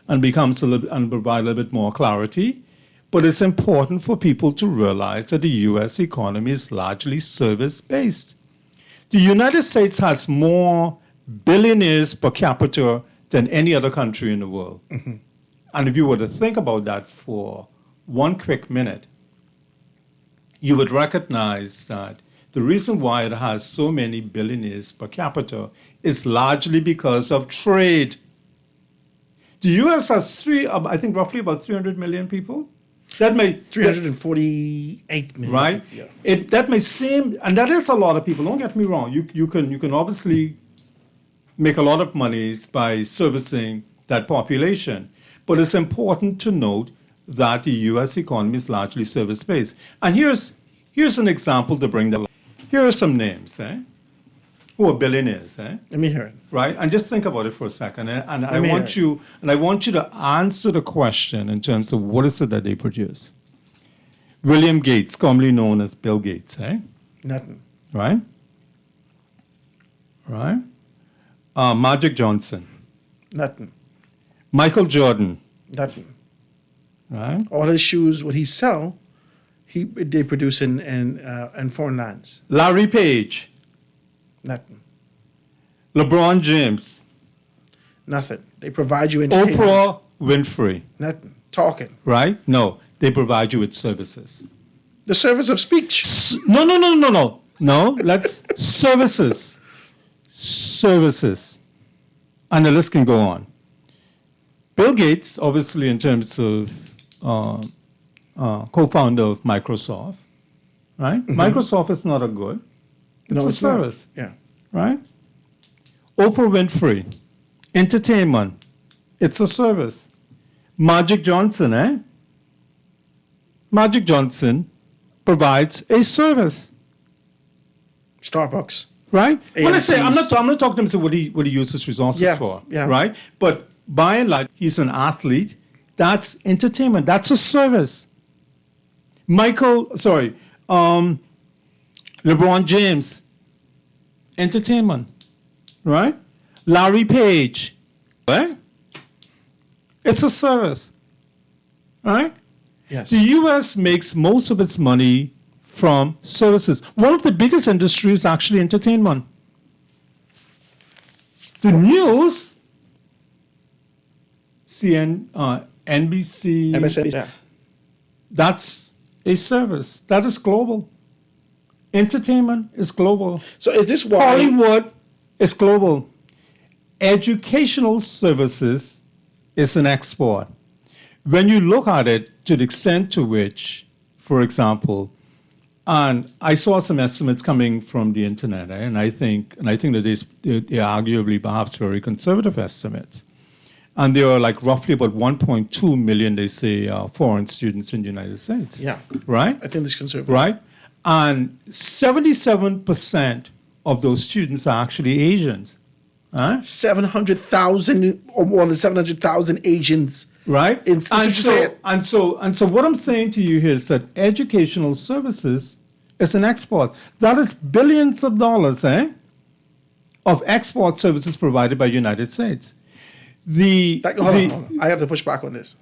and and provide a little bit more clarity. But it's important for people to realize that the U.S. economy is largely service-based. The United States has more billionaires per capita than any other country in the world. And if you were to think about that for one quick minute, you would recognize that the reason why it has so many billionaires per capita is largely because of trade. The U.S. has I think roughly about 300 million people. That may 348 million. Right? Yeah. That may seem, and that is a lot of people. Don't get me wrong. You can obviously make a lot of money by servicing that population, but it's important to note that the U.S. economy is largely service-based. And here's an example to bring that. Here are some names, who are billionaires, Let me hear it. right? And just think about it for a second. And I want you to answer the question in terms of what is it that they produce. William Gates, commonly known as Bill Gates, Nothing. right? Right? Magic Johnson, Nothing. Michael Jordan, Nothing. right? All his shoes, what he sell, they produce in foreign lands. Larry Page, Nothing. LeBron James, Nothing. They provide you entertainment. Oprah Winfrey, Nothing. Talking. right? No, they provide you with services. The service of speech. No. No, let's services. Services. And the list can go on. Bill Gates, obviously, in terms of co-founder of Microsoft, right? Microsoft is not a good. It's a service, Not. Yeah. right? Oprah Winfrey, entertainment. It's a service. Magic Johnson, Magic Johnson provides a service, Starbucks. right? When I say I'm AMC's. not talking to him say what he uses resources Yeah, for, yeah. right? But by and large, he's an athlete. That's entertainment. That's a service. LeBron James, entertainment, right? Larry Page, right? It's a service, right? Yes. The U.S. makes most of its money from services. One of the biggest industries is actually entertainment. The news, NBC, MSNBC. Yeah. that's a service. That is global. Entertainment is global. So is this why? Hollywood is global. Educational services is an export. When you look at it to the extent to which, for example, and I saw some estimates coming from the internet, and I think that they're arguably perhaps very conservative estimates. And there are like roughly about 1.2 million, they say, foreign students in the United States. Yeah. Right? I think this conservative. Right? And 77% of those students are actually Asians. Huh? 700,000 or more than 700,000 Asians. Right? That's what you said. And so what I'm saying to you here is that educational services is an export. That is billions of dollars, of export services provided by the United States. Hold on. I have to push back on this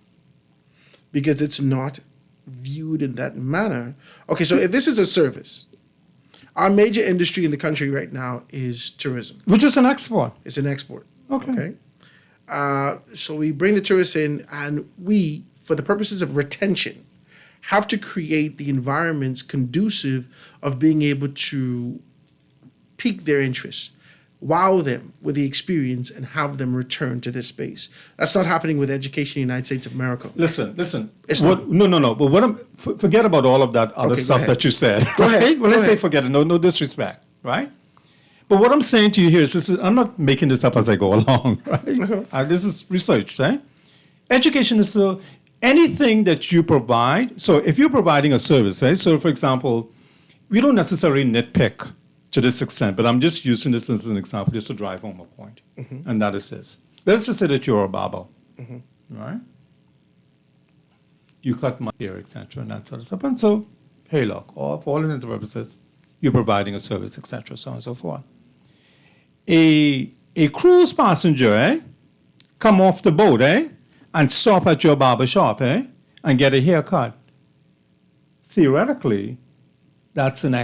because it's not viewed in that manner. Okay, so if this is a service, our major industry in the country right now is tourism. Which is an export. It's an export. Okay. So we bring the tourists in, and we, for the purposes of retention, have to create the environments conducive of being able to pique their interest, wow them with the experience, and have them return to this space. That's not happening with education in the United States of America. Listen. It's No. But forget about all of that other Okay, go stuff ahead. that you said. Go ahead. Right? Well, Go let's say ahead. forget it. No disrespect, right? But what I'm saying to you here is I'm not making this up as I go along, right? This is research, right? Education is anything that you provide. So if you're providing a service, right? So for example, we don't necessarily nitpick to this extent, but I'm just using this as an example just to drive home a point. And that is this. Let's just say that you're a barber, right? You cut my hair, etc., and that sort of stuff. And so, hey, look, for all intents and purposes, you're providing a service, etc., so on and so forth. A cruise passenger, come off the boat, and stop at your barber shop, and get a haircut. Theoretically, that's an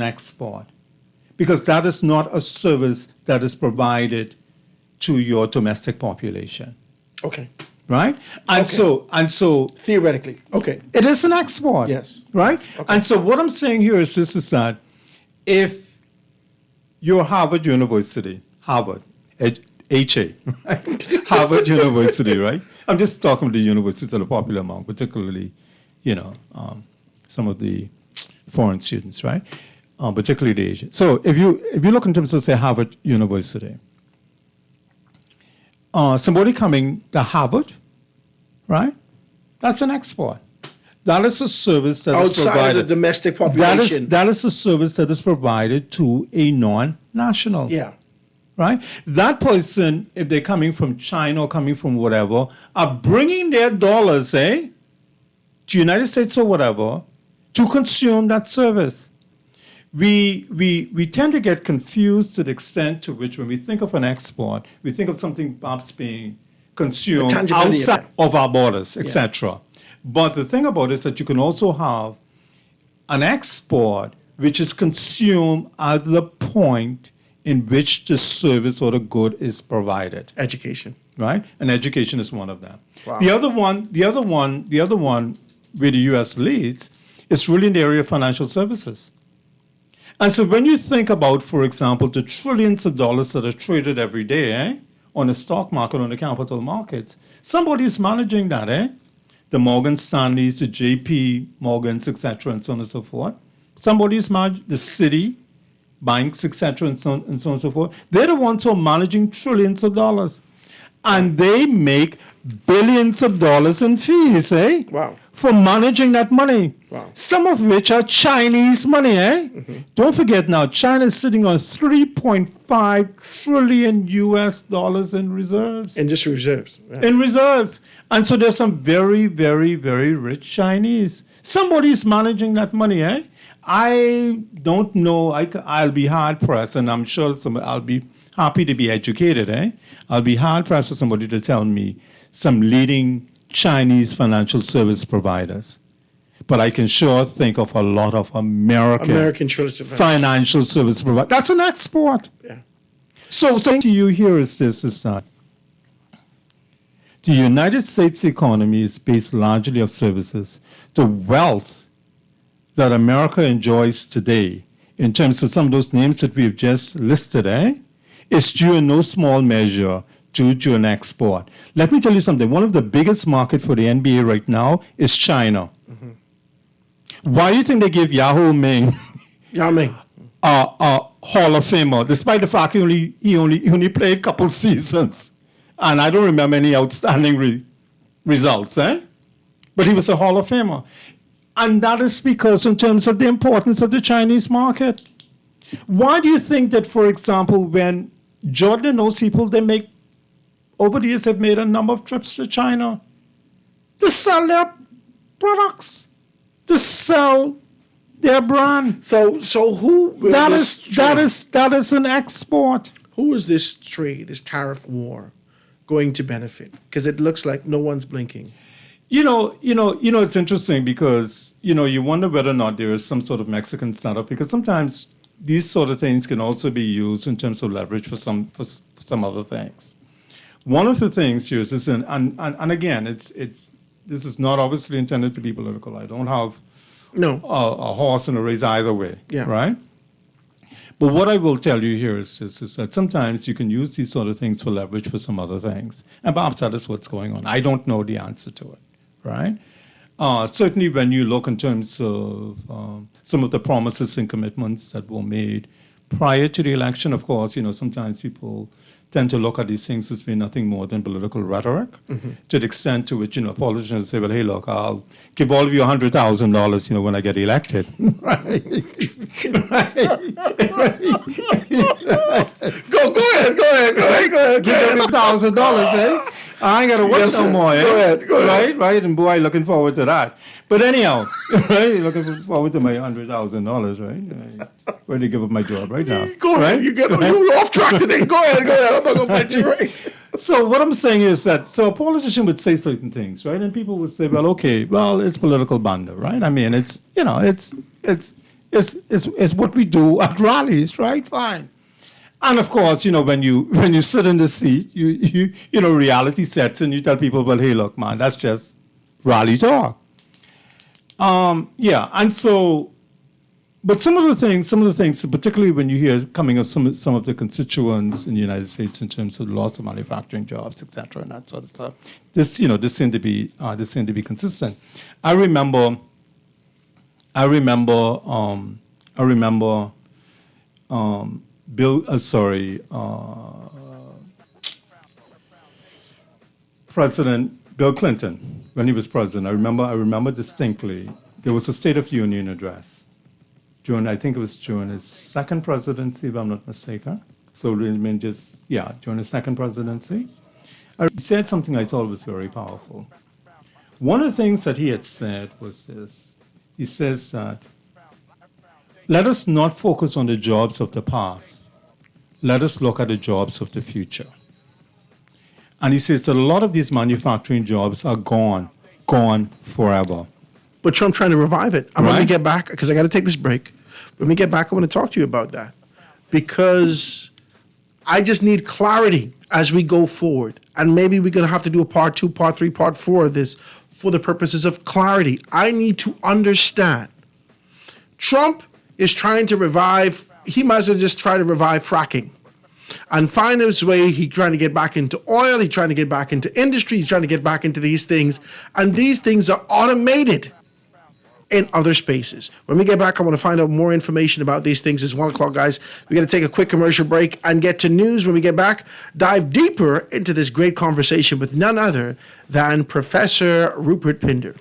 export, because that is not a service that is provided to your domestic population, Okay. right? And so Theoretically. Okay. it is an export. Yes. Right? And so what I'm saying here is this, is that if you're Harvard University, Harvard, HA, right? Harvard University, right? I'm just talking about the universities that are popular among, particularly, some of the foreign students, right? Particularly the Asian. So if you look in terms of, say, Harvard University, somebody coming to Harvard, right? That's an export. That is a service that is Outside provided. of the domestic population. That is a service that is provided to a non-national. Yeah. Right? That person, if they're coming from China or coming from whatever, are bringing their dollars, to United States or whatever, to consume that service. We tend to get confused to the extent to which when we think of an export, we think of something perhaps being consumed tangibility of outside it. of our borders, etc. But the thing about it is that you can also have an export which is consumed at the point in which the service or the good is provided. Education. Right? And education is one of them. Wow. The other one where the US leads is really in the area of financial services. And so when you think about, for example, the trillions of dollars that are traded every day, on the stock market, on the capital markets, somebody is managing that, The Morgan Stanleys, the JP Morgans, etc., and so on and so forth. Somebody is managing the city, banks, etc., and so on and so forth. They're the ones who are managing trillions of dollars. And they make billions of dollars in fees, eh? Wow. For managing that money. Wow. Some of which are Chinese money, eh? Don't forget now, China is sitting on 3.5 trillion US dollars in reserves. Industry reserves. Yeah. In reserves. And so there's some very, very, very rich Chinese. Somebody's managing that money, eh? I don't know. I'll be hard pressed, and I'm sure I'll be happy to be educated, eh? I'll be hard pressed for somebody to tell me some leading Chinese financial service providers. But I can sure think of a lot of American financial service providers. That's an export. Yeah. So to you here is this, is that the United States economy is based largely of services. The wealth that America enjoys today, in terms of some of those names that we've just listed, is due in no small measure due to an export. Let me tell you something. One of the biggest markets for the NBA right now is China. Why do you think they give Yao Ming a Hall of Famer, despite the fact he only played a couple seasons? And I don't remember any outstanding results, eh? But he was a Hall of Famer. And that is because in terms of the importance of the Chinese market. Why do you think that, for example, when Jordan and those people, over the years have made a number of trips to China to sell their products, to sell their brand. So who that is an export. Who is this trade, this tariff war, going to benefit? Because it looks like no one's blinking. You know, it's interesting because, you wonder whether or not there is some sort of Mexican startup, because sometimes these sort of things can also be used in terms of leverage for some other things. One of the things here is, and again, this is not obviously intended to be political. I don't have a horse in a race either way, right? But what I will tell you here is that sometimes you can use these sort of things for leverage for some other things. And perhaps that is what's going on. I don't know the answer to it, right? Certainly when you look in terms of some of the promises and commitments that were made prior to the election, of course, sometimes people tend to look at these things as being nothing more than political rhetoric, to the extent to which, politicians say, well, hey, look, I'll give all of you $100,000, when I get elected. Right? Go ahead. Give them $1,000, eh? I ain't got to work no more, eh? Go ahead. Right? And boy, looking forward to that. But anyhow, right? Looking forward to my $100,000, right? Ready to give up my job right now. Go ahead. Right? You're off track today. Go ahead. I'm not going to fight you, right? So what I'm saying is that, a politician would say certain things, right? And people would say, well, okay, it's political banda, right? I mean, it's what we do at rallies, right? Fine. And of course, when you sit in the seat, you reality sets and you tell people, well, hey, look, man, that's just rally talk. And so, but some of the things, particularly when you hear coming of some of the constituents in the United States in terms of loss of manufacturing jobs, et cetera, and that sort of stuff, this seemed to be consistent. I remember President Bill Clinton, when he was president, I remember distinctly, there was a State of the Union address during his second presidency, if I'm not mistaken. So during his second presidency, he said something I thought was very powerful. One of the things that he had said was this. He says that, let us not focus on the jobs of the past. Let us look at the jobs of the future. And he says that a lot of these manufacturing jobs are gone forever. But Trump trying to revive it. I'm going to get back, because I got to take this break. When we get back, I want to talk to you about that. Because I just need clarity as we go forward. And maybe we're going to have to do a part 2, part 3, part 4 of this for the purposes of clarity. I need to understand. Trump is trying to revive, he might as well just try to revive fracking and find his way. He's trying to get back into oil. He's trying to get back into industry. He's trying to get back into these things. And these things are automated. in other spaces. When we get back, I want to find out more information about these things. It's 1 o'clock, guys. We're going to take a quick commercial break and get to news. When we get back, dive deeper into this great conversation with none other than Professor Rupert Pinder.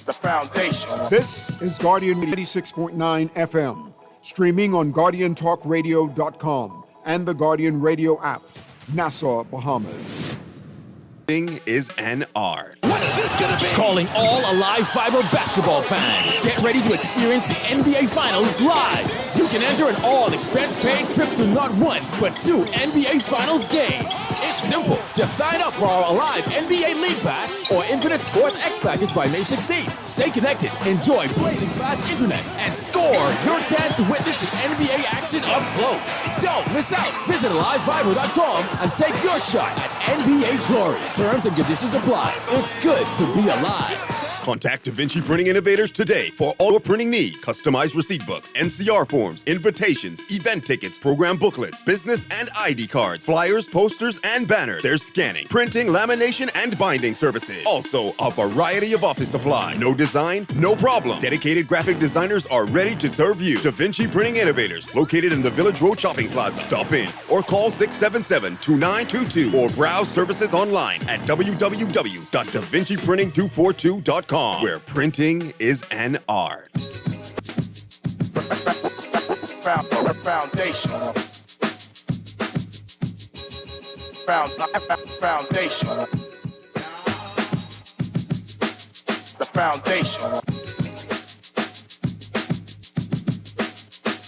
The foundation. This is Guardian 86.9 FM, streaming on GuardianTalkRadio.com and the Guardian Radio app, Nassau, Bahamas. Is an art. What's this gonna be? Calling all Alive Fiber basketball fans. Get ready to experience the NBA Finals live. You can enter an all-expense-paid trip to not one, but 2 NBA Finals games. It's simple. Just sign up for our Alive NBA League Pass or Infinite Sports X package by May 16th. Stay connected, enjoy blazing fast internet, and score your chance to witness the NBA action up close. Don't miss out. Visit AliveFiber.com and take your shot at NBA glory. Terms and conditions apply. It's good to be alive. Contact Da Vinci Printing Innovators today for all your printing needs. Customized receipt books, NCR forms, invitations, event tickets, program booklets, business and ID cards, flyers, posters, and banners. There's scanning, printing, lamination, and binding services. Also, a variety of office supplies. No design, no problem. Dedicated graphic designers are ready to serve you. Da Vinci Printing Innovators, located in the Village Road Shopping Plaza. Stop in or call 677-2922 or browse services online at www.davinciprinting242.com. Where printing is an art. Foundation. Foundation. The foundation.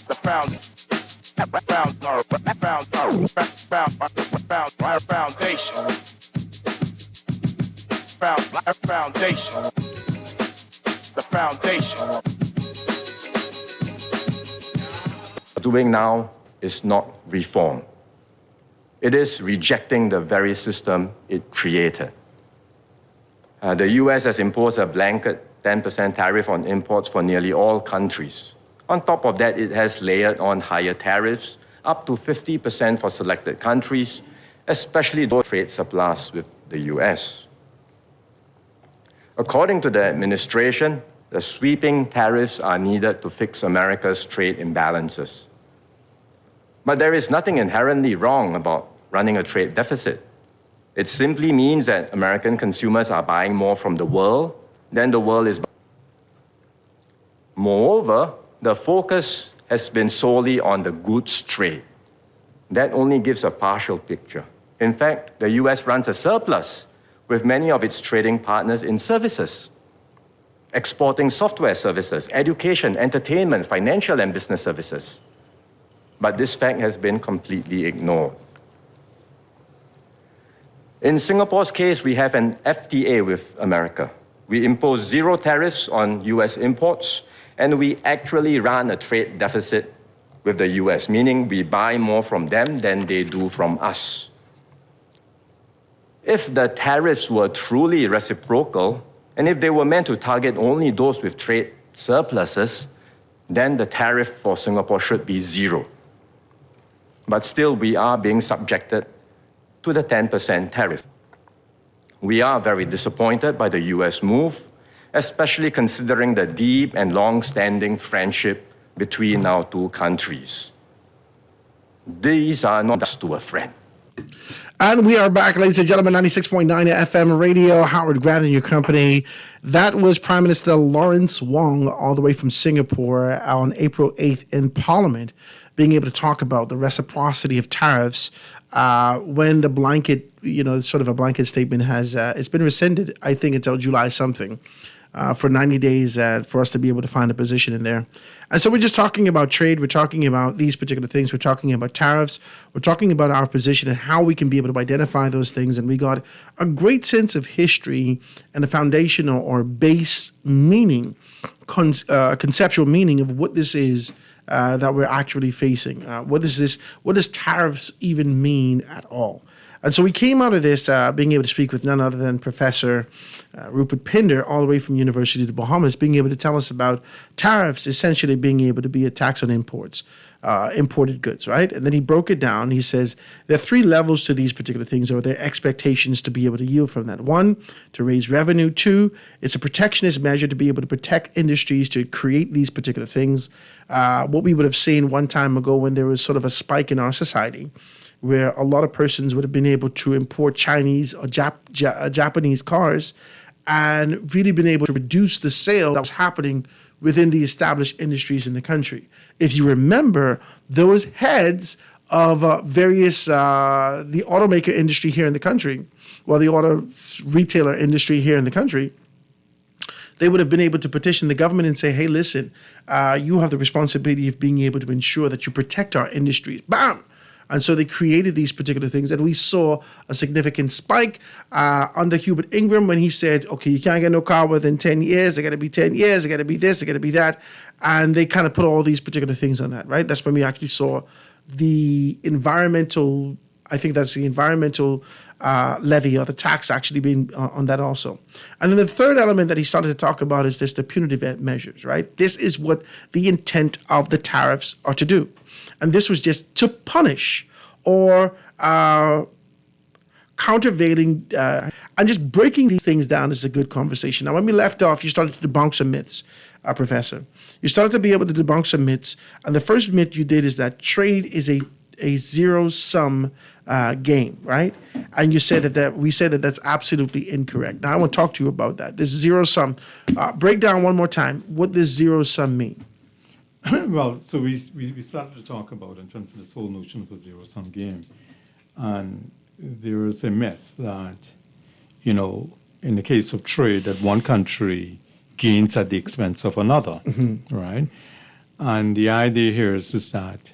The foundation. Foundation. The foundation. Doing now is not reform. It is rejecting the very system it created. The US has imposed a blanket 10% tariff on imports for nearly all countries. On top of that, it has layered on higher tariffs, up to 50% for selected countries, especially those trade surplus with the US. According to the administration, the sweeping tariffs are needed to fix America's trade imbalances. But there is nothing inherently wrong about running a trade deficit. It simply means that American consumers are buying more from the world than the world is buying. Moreover, the focus has been solely on the goods trade. That only gives a partial picture. In fact, the US runs a surplus with many of its trading partners in services, exporting software services, education, entertainment, financial and business services. But this fact has been completely ignored. In Singapore's case, we have an FTA with America. We impose 0 tariffs on US imports, and we actually run a trade deficit with the US, meaning we buy more from them than they do from us. If the tariffs were truly reciprocal, and if they were meant to target only those with trade surpluses, then the tariff for Singapore should be 0. But still, we are being subjected to the 10% tariff. We are very disappointed by the US move, especially considering the deep and long-standing friendship between our two countries. These are not just to a friend. And we are back, ladies and gentlemen, 96.9 FM radio, Howard Grant and your company. That was Prime Minister Lawrence Wong, all the way from Singapore on April 8th in Parliament, being able to talk about the reciprocity of tariffs when the blanket, sort of a blanket statement has, it's been rescinded, I think, until July something. For 90 days for us to be able to find a position in there. And so we're just talking about trade. We're talking about these particular things. We're talking about tariffs. We're talking about our position and how we can be able to identify those things. And we got a great sense of history and a foundational or base meaning, conceptual meaning of what this is that we're actually facing. What is this? What does tariffs even mean at all? And so we came out of this being able to speak with none other than Professor Rupert Pinder, all the way from University of the Bahamas, being able to tell us about tariffs essentially being able to be a tax on imports, imported goods, right? And then he broke it down. He says there are 3 levels to these particular things, or their expectations to be able to yield from that. 1, to raise revenue. 2, it's a protectionist measure to be able to protect industries to create these particular things. What we would have seen one time ago when there was sort of a spike in our society, where a lot of persons would have been able to import Chinese or Japanese cars and really been able to reduce the sale that was happening within the established industries in the country. If you remember, those heads of various, the automaker industry here in the country, well, the auto retailer industry here in the country, they would have been able to petition the government and say, hey, listen, you have the responsibility of being able to ensure that you protect our industries. Bam! And so they created these particular things, and we saw a significant spike under Hubert Ingram when he said, okay, you can't get no car within 10 years, it got to be 10 years, it got to be this, it got to be that. And they kind of put all these particular things on that, right? That's when we actually saw the environmental, I think that's the environmental levy or the tax actually being on that also. And then the third element that he started to talk about is this, the punitive measures, right? This is what the intent of the tariffs are to do. And this was just to punish or countervailing and just breaking these things down is a good conversation. Now, when we left off, you started to debunk some myths, Professor. You started to be able to debunk some myths. And the first myth you did is that trade is a zero-sum game, right? And you said that we said that that's absolutely incorrect. Now, I want to talk to you about that. This zero-sum. Break down one more time what does zero-sum mean. Well, so we started to talk about in terms of this whole notion of a zero-sum game. And there is a myth that, you know, in the case of trade, that one country gains at the expense of another, right? And the idea here is that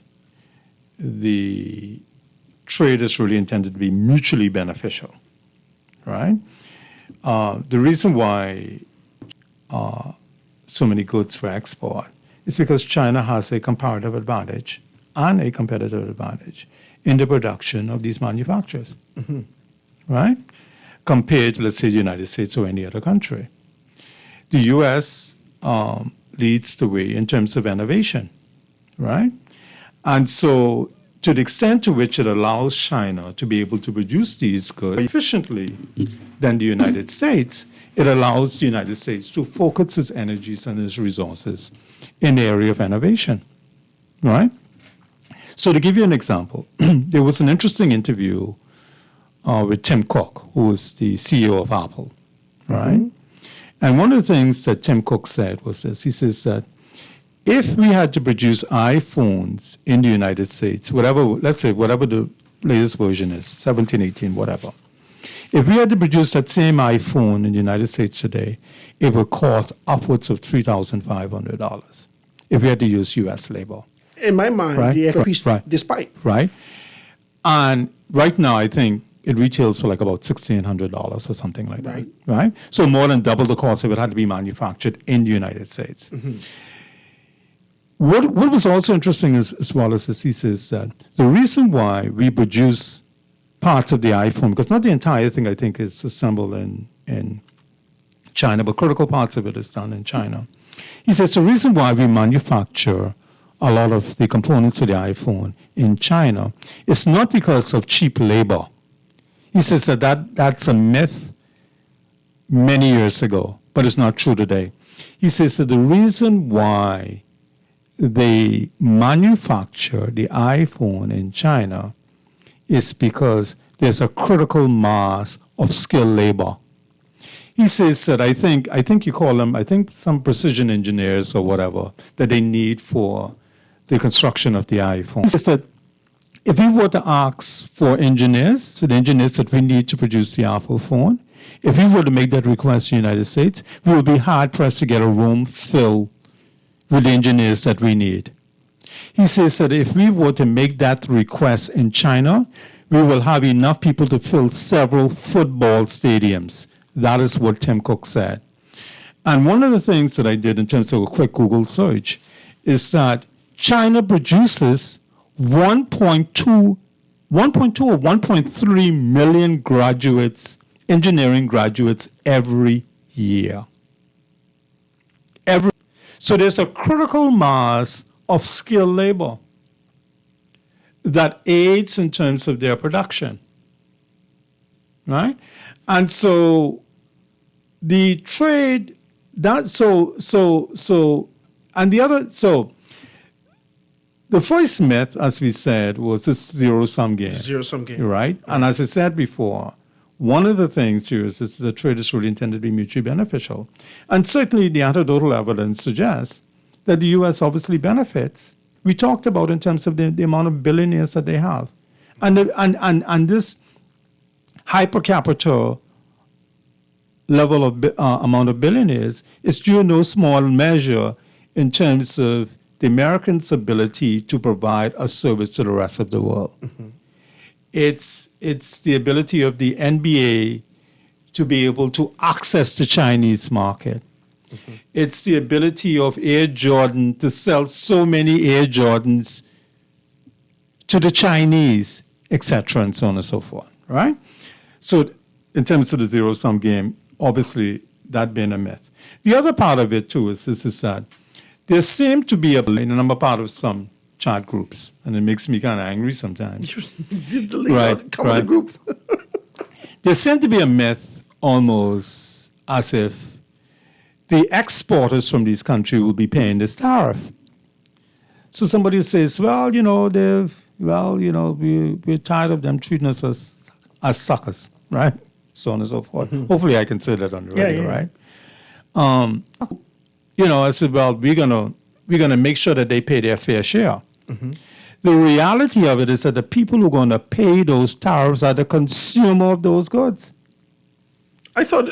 the trade is really intended to be mutually beneficial, right? The reason why so many goods for export is because China has a comparative advantage and a competitive advantage in the production of these manufacturers, right? Compared to, let's say, the United States or any other country. The U.S. Leads the way in terms of innovation, right? And so to the extent to which it allows China to be able to produce these goods efficiently than the United States, it allows the United States to focus its energies and its resources in the area of innovation, right? So to give you an example, there was an interesting interview with Tim Cook, who was the CEO of Apple, right? And one of the things that Tim Cook said was this. He says that if we had to produce iPhones in the United States, whatever, let's say whatever the latest version is, 17, 18, whatever, if we had to produce that same iPhone in the United States today, it would cost upwards of $3,500 if we had to use U.S. labor. In my mind, Right? the increase Right. despite. Right? And right now, I think it retails for like about $1,600 or something like that. Right? So more than double the cost if it had to be manufactured in the United States. What was also interesting as well as this, he says that the reason why we produce parts of the iPhone, because not the entire thing I think is assembled in China, but critical parts of it is done in China. He says the reason why we manufacture a lot of the components of the iPhone in China is not because of cheap labor. He says that's a myth many years ago, but it's not true today. He says that the reason why they manufacture the iPhone in China is because there's a critical mass of skilled labor. He says that I think you call them, I think some precision engineers or whatever that they need for the construction of the iPhone. He says that if we were to ask for the engineers that we need to produce the Apple phone, if we were to make that request in the United States, we would be hard pressed to get a room filled with the engineers that we need. He says that if we were to make that request in China, we will have enough people to fill several football stadiums. That is what Tim Cook said. And one of the things that I did in terms of a quick Google search is that China produces 1.2 1.2 or 1.3 million graduates, engineering graduates every year. So there's a critical mass of skilled labor that aids in terms of their production, right? And so the trade, the first myth, as we said, was this zero-sum game. Zero-sum game. Right? And as I said before, one of the things here is that trade is really intended to be mutually beneficial. And certainly the anecdotal evidence suggests that the U.S. obviously benefits. We talked about in terms of the amount of billionaires that they have. And this high per capita level of amount of billionaires is due in no small measure in terms of the Americans' ability to provide a service to the rest of the world. Mm-hmm. It's the ability of the NBA to be able to access the Chinese market. Mm-hmm. It's the ability of Air Jordan to sell so many Air Jordans to the Chinese, etc., and so on and so forth, right? So in terms of the zero-sum game, obviously that being a myth. The other part of it, too, is that there seem to be and I'm a part of some chat groups, and it makes me kind of angry sometimes. Right. Group. There seems to be a myth almost as if the exporters from these countries will be paying this tariff. So somebody says, we're tired of them treating us as suckers, right? So on and so forth. Mm-hmm. Hopefully I can say that on the radio, right? I said, well, we're gonna make sure that they pay their fair share. Mm-hmm. The reality of it is that the people who are going to pay those tariffs are the consumer of those goods. I thought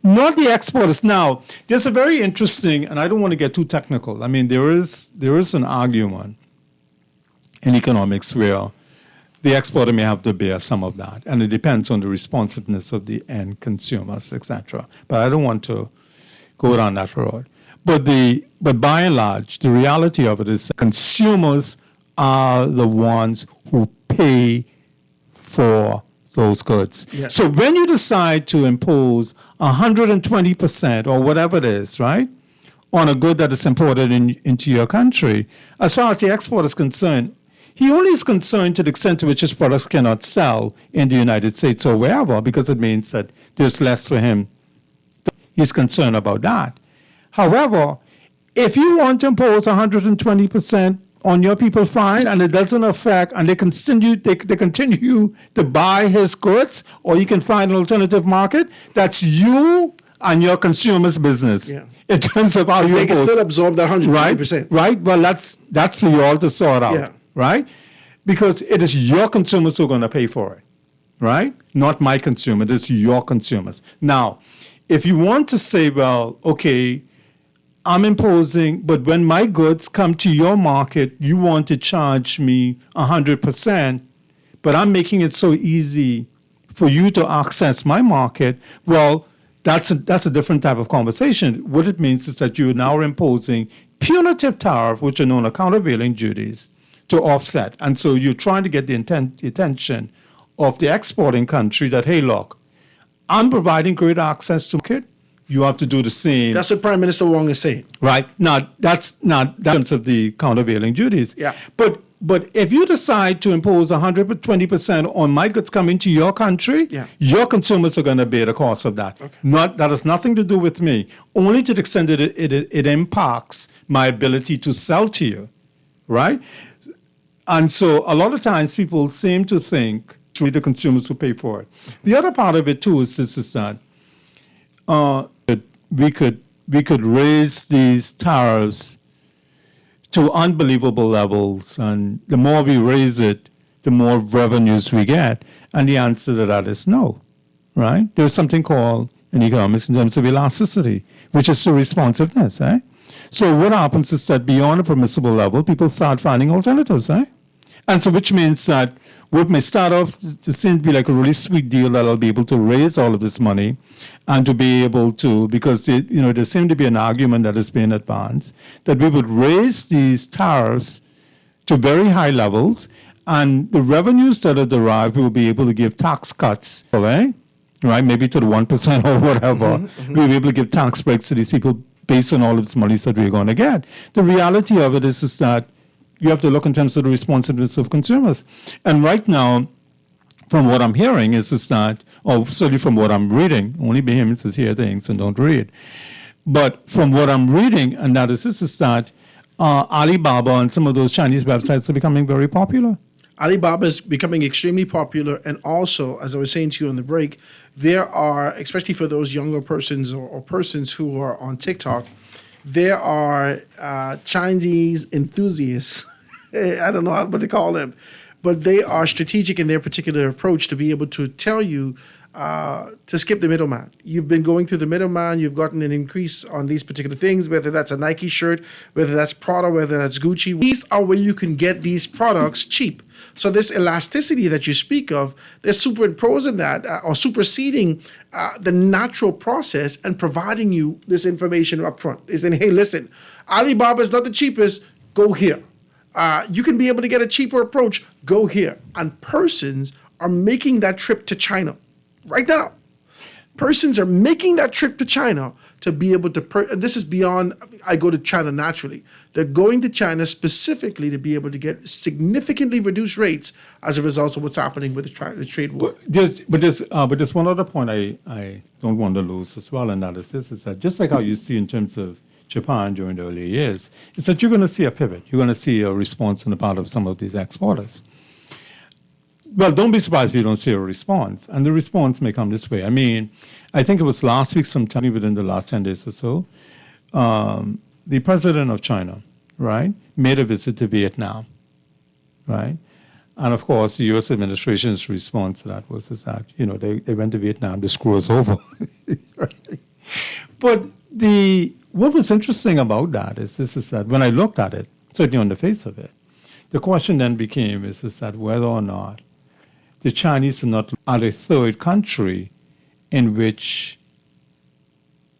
not the exporters. Now, there's a very interesting, and I don't want to get too technical. I mean, there is an argument in economics where the exporter may have to bear some of that, and it depends on the responsiveness of the end consumers, etc. But I don't want to go down that road. But by and large, the reality of it is consumers are the ones who pay for those goods. Yes. So when you decide to impose 120% or whatever it is, right, on a good that is imported into your country, as far as the export is concerned, he only is concerned to the extent to which his products cannot sell in the United States or wherever, because it means that there's less for him. He's concerned about that. However, if you want to impose 120% on your people, fine, and it doesn't affect, and they continue to buy his goods, or you can find an alternative market, that's you and your consumer's business. Yeah. In terms of how you they can still absorb that 120%. Right? Well, that's for you all to sort out, right? Because it is your consumers who are going to pay for it, right? Not my consumer, it's your consumers. Now, if you want to say, well, okay, I'm imposing, but when my goods come to your market, you want to charge me 100%, but I'm making it so easy for you to access my market. Well, that's a different type of conversation. What it means is that you are now imposing punitive tariff, which are known as countervailing duties, to offset. And so you're trying to get the attention of the exporting country that, hey, look, I'm providing greater access to market. You have to do the same. That's what Prime Minister Wong is saying. Right. Now, that's not in terms of the countervailing duties. Yeah. But if you decide to impose 120% on my goods coming to your country, your consumers are going to bear the cost of that. Okay. That has nothing to do with me, only to the extent that it impacts my ability to sell to you, right? And so a lot of times people seem to think it's really the consumers who pay for it. The other part of it, too, is that we could raise these tariffs to unbelievable levels, and the more we raise it, the more revenues we get. And the answer to that is no, right? There's something called in economics in terms of elasticity, which is the responsiveness, eh? So what happens is that beyond a permissible level, people start finding alternatives, eh? And so which means that what may start off to seem to be like a really sweet deal that I'll be able to raise all of this money and to be able to, because there seemed to be an argument that is being advanced, that we would raise these tariffs to very high levels, And the revenues that are derived will be able to give tax cuts, right? Maybe to the 1% or whatever. We'll be able to give tax breaks to these people based on all of this money that we're going to get. The reality of it is that you have to look in terms of the responsiveness of consumers. And right now, from what I'm hearing is that, or certainly from what I'm reading, only behemoths hear things and don't read. But from what I'm reading, and that is that Alibaba and some of those Chinese websites are becoming very popular. Alibaba is becoming extremely popular. And also, as I was saying to you on the break, there are, especially for those younger persons or persons who are on TikTok, there are Chinese enthusiasts. I don't know what to call them, but they are strategic in their particular approach to be able to tell you to skip the middleman. You've been going through the middleman. You've gotten an increase on these particular things, whether that's a Nike shirt, whether that's Prada, whether that's Gucci. These are where you can get these products cheap. So this elasticity that you speak of, they're superimposing that or superseding the natural process and providing you this information up front. They're saying, hey, listen, Alibaba is not the cheapest, go here. You can be able to get a cheaper approach, go here. And persons are making that trip to China right now. Persons are making that trip to China to be able to, this is beyond, I go to China naturally. They're going to China specifically to be able to get significantly reduced rates as a result of what's happening with the trade war. But there's one other point I don't want to lose as well, and that is this, is that just like how you see in terms of Japan during the early years, is that you're going to see a pivot. You're going to see a response on the part of some of these exporters. Well, don't be surprised if you don't see a response. And the response may come this way. I mean, I think it was last week, sometime within the last 10 days or so, the president of China, right, made a visit to Vietnam, right? And of course, the U.S. administration's response to that was that, they went to Vietnam to screw us over. Right? But what was interesting about that is that when I looked at it, certainly on the face of it, the question then became is that whether or not the Chinese are not at a third country in which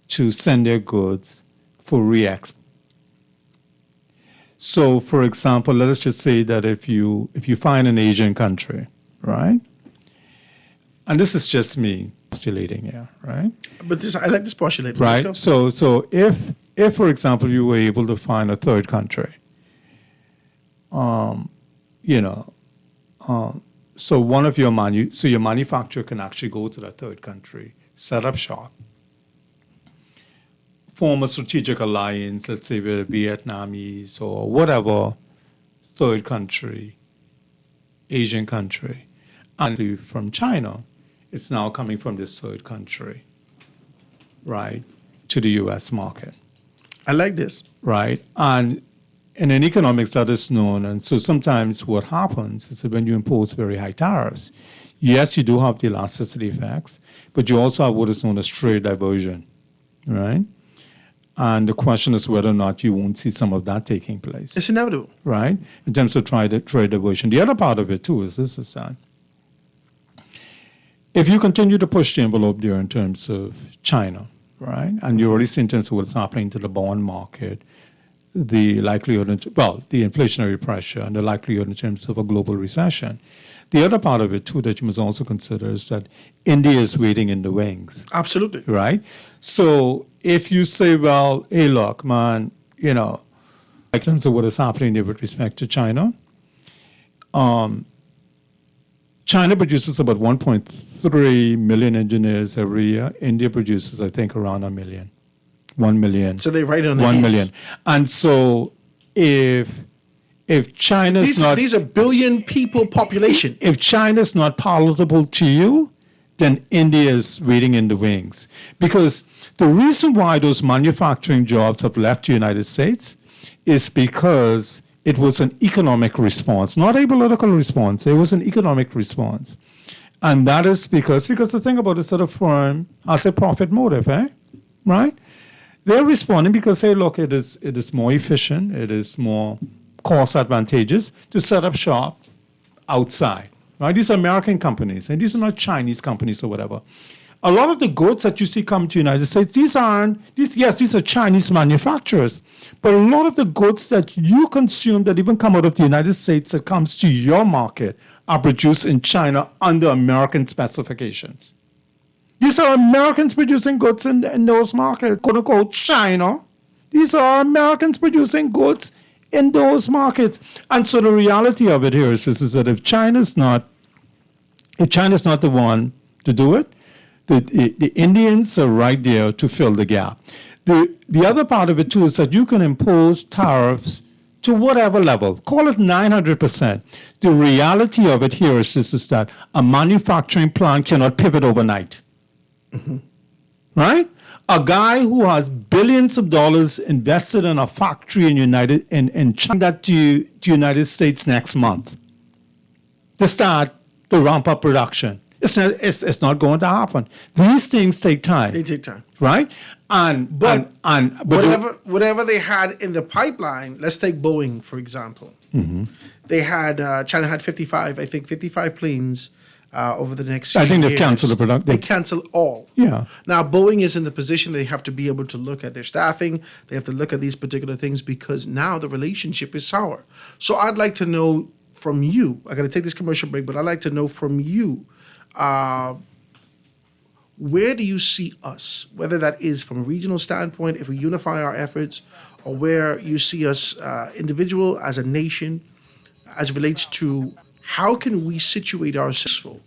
to send their goods for re-export. So, for example, let us just say that if you find an Asian country, right? And this is just me postulating here, right? But I like this postulating. Right. So if for example you were able to find a third country, so one of your your manufacturer can actually go to that third country, set up shop, form a strategic alliance, let's say with the Vietnamese or whatever third country, Asian country, and from China, it's now coming from this third country, right, to the U.S. market. I like this. Right, and in economics that is known, and so sometimes what happens is that when you impose very high tariffs, yes, you do have the elasticity effects, but you also have what is known as trade diversion, right? And the question is whether or not you won't see some of that taking place. It's inevitable. Right, in terms of trade diversion. The other part of it too is that if you continue to push the envelope there in terms of China, right, and you already see in terms of what's happening to the bond market, the likelihood, the inflationary pressure and the likelihood in terms of a global recession. The other part of it, too, that you must also consider is that India is waiting in the wings. Absolutely. Right? So if you say, well, hey, look, man, in terms of what is happening there with respect to China, China produces about 1.3 million engineers every year. India produces, I think, around 1 million. 1 million. So they write on the 1 million. And so if China's these are billion people population. If China's not palatable to you, then India is waiting in the wings. Because the reason why those manufacturing jobs have left the United States is because it was an economic response, not a political response. It was an economic response. And that is because the thing about this sort of firm has a profit motive, right? They're responding because, hey, look, it is more efficient, it is more cost advantageous to set up shop outside, right? These are American companies, and these are not Chinese companies or whatever. A lot of the goods that you see come to the United States, these are Chinese manufacturers. But a lot of the goods that you consume that even come out of the United States that comes to your market are produced in China under American specifications. These are Americans producing goods in those markets, quote unquote China. These are Americans producing goods in those markets. And so the reality of it here is that if China's not the one to do it, the Indians are right there to fill the gap. The other part of it too is that you can impose tariffs to whatever level, call it 900%. The reality of it here is that a manufacturing plant cannot pivot overnight. Mm-hmm. Right? A guy who has billions of dollars invested in a factory in China to United States next month to start to ramp up production. It's not going to happen. These things take time. They take time. Right? But whatever they had in the pipeline, let's take Boeing, for example. Mm-hmm. They had, China had 55 planes over the next I think they've years. canceled the production. They canceled all. Yeah. Now, Boeing is in the position they have to be able to look at their staffing. They have to look at these particular things because now the relationship is sour. So I'd like to know from you, I got to take this commercial break, but I'd like to know from you, where do you see us, whether that is from a regional standpoint, if we unify our efforts, or where you see us individual, as a nation, as it relates to how can we situate ourselves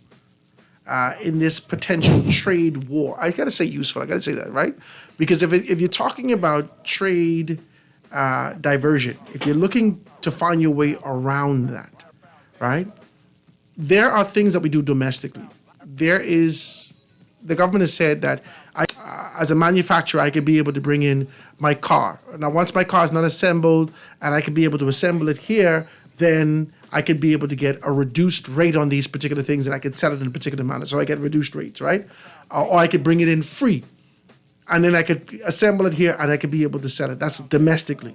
in this potential trade war? I got to say useful. I got to say that, right? Because if you're talking about trade diversion, if you're looking to find your way around that, right? There are things that we do domestically. The government has said that as a manufacturer, I could be able to bring in my car. Now, once my car is not assembled and I could be able to assemble it here, then I could be able to get a reduced rate on these particular things and I could sell it in a particular manner. So I get reduced rates, right? Or I could bring it in free and then I could assemble it here and I could be able to sell it. That's domestically.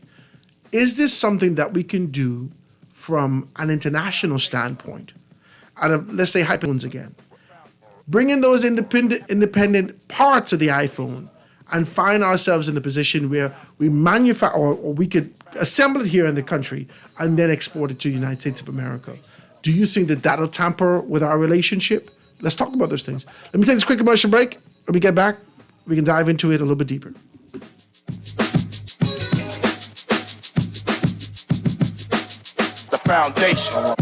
Is this something that we can do from an international standpoint? Let's say iPhones again. Bring in those independent parts of the iPhone and find ourselves in the position where we manufacture or we could assemble it here in the country and then export it to the United States of America. Do you think that that'll tamper with our relationship? Let's talk about those things. Let me take this quick commercial break. When we get back, we can dive into it a little bit deeper. The foundation.